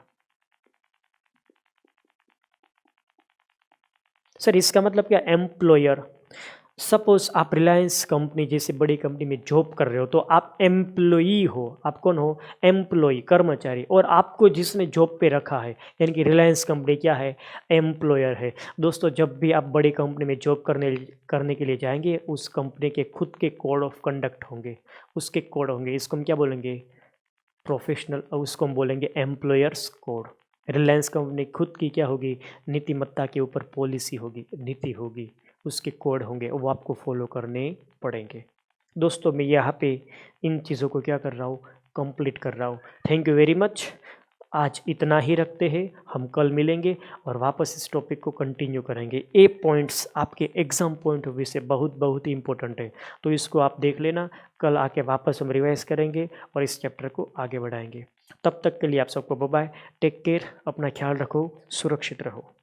सर इसका मतलब क्या, एम्प्लॉयर, सपोज आप रिलायंस कंपनी जैसी बड़ी कंपनी में जॉब कर रहे हो, तो आप एम्प्लॉई हो। आप कौन हो, एम्प्लॉई, कर्मचारी। और आपको जिसने जॉब पे रखा है, यानी कि रिलायंस कंपनी क्या है, एम्प्लॉयर है। दोस्तों जब भी आप बड़ी कंपनी में जॉब करने के लिए जाएंगे, उस कंपनी के खुद के कोड ऑफ कंडक्ट होंगे, उसके कोड होंगे। इसको हम क्या बोलेंगे, प्रोफेशनल, उसको हम बोलेंगे एम्प्लॉयर्स कोड। रिलायंस कंपनी खुद की क्या होगी, नीतिमत्ता के ऊपर पॉलिसी होगी, नीति होगी, उसके कोड होंगे, वो आपको फॉलो करने पड़ेंगे। दोस्तों मैं यहाँ पे इन चीज़ों को क्या कर रहा हूँ, कंप्लीट कर रहा हूँ। Thank you very much. आज इतना ही रखते हैं, हम कल मिलेंगे और वापस इस टॉपिक को कंटिन्यू करेंगे। ये पॉइंट्स आपके एग्ज़ाम पॉइंट ऑफ व्यू से बहुत बहुत ही इंपॉर्टेंट है, तो इसको आप देख लेना। कल आके वापस हम रिवाइज करेंगे और इस चैप्टर को आगे बढ़ाएंगे। तब तक के लिए आप सबको बाय बाय, टेक केयर, अपना ख्याल रखो, सुरक्षित रहो।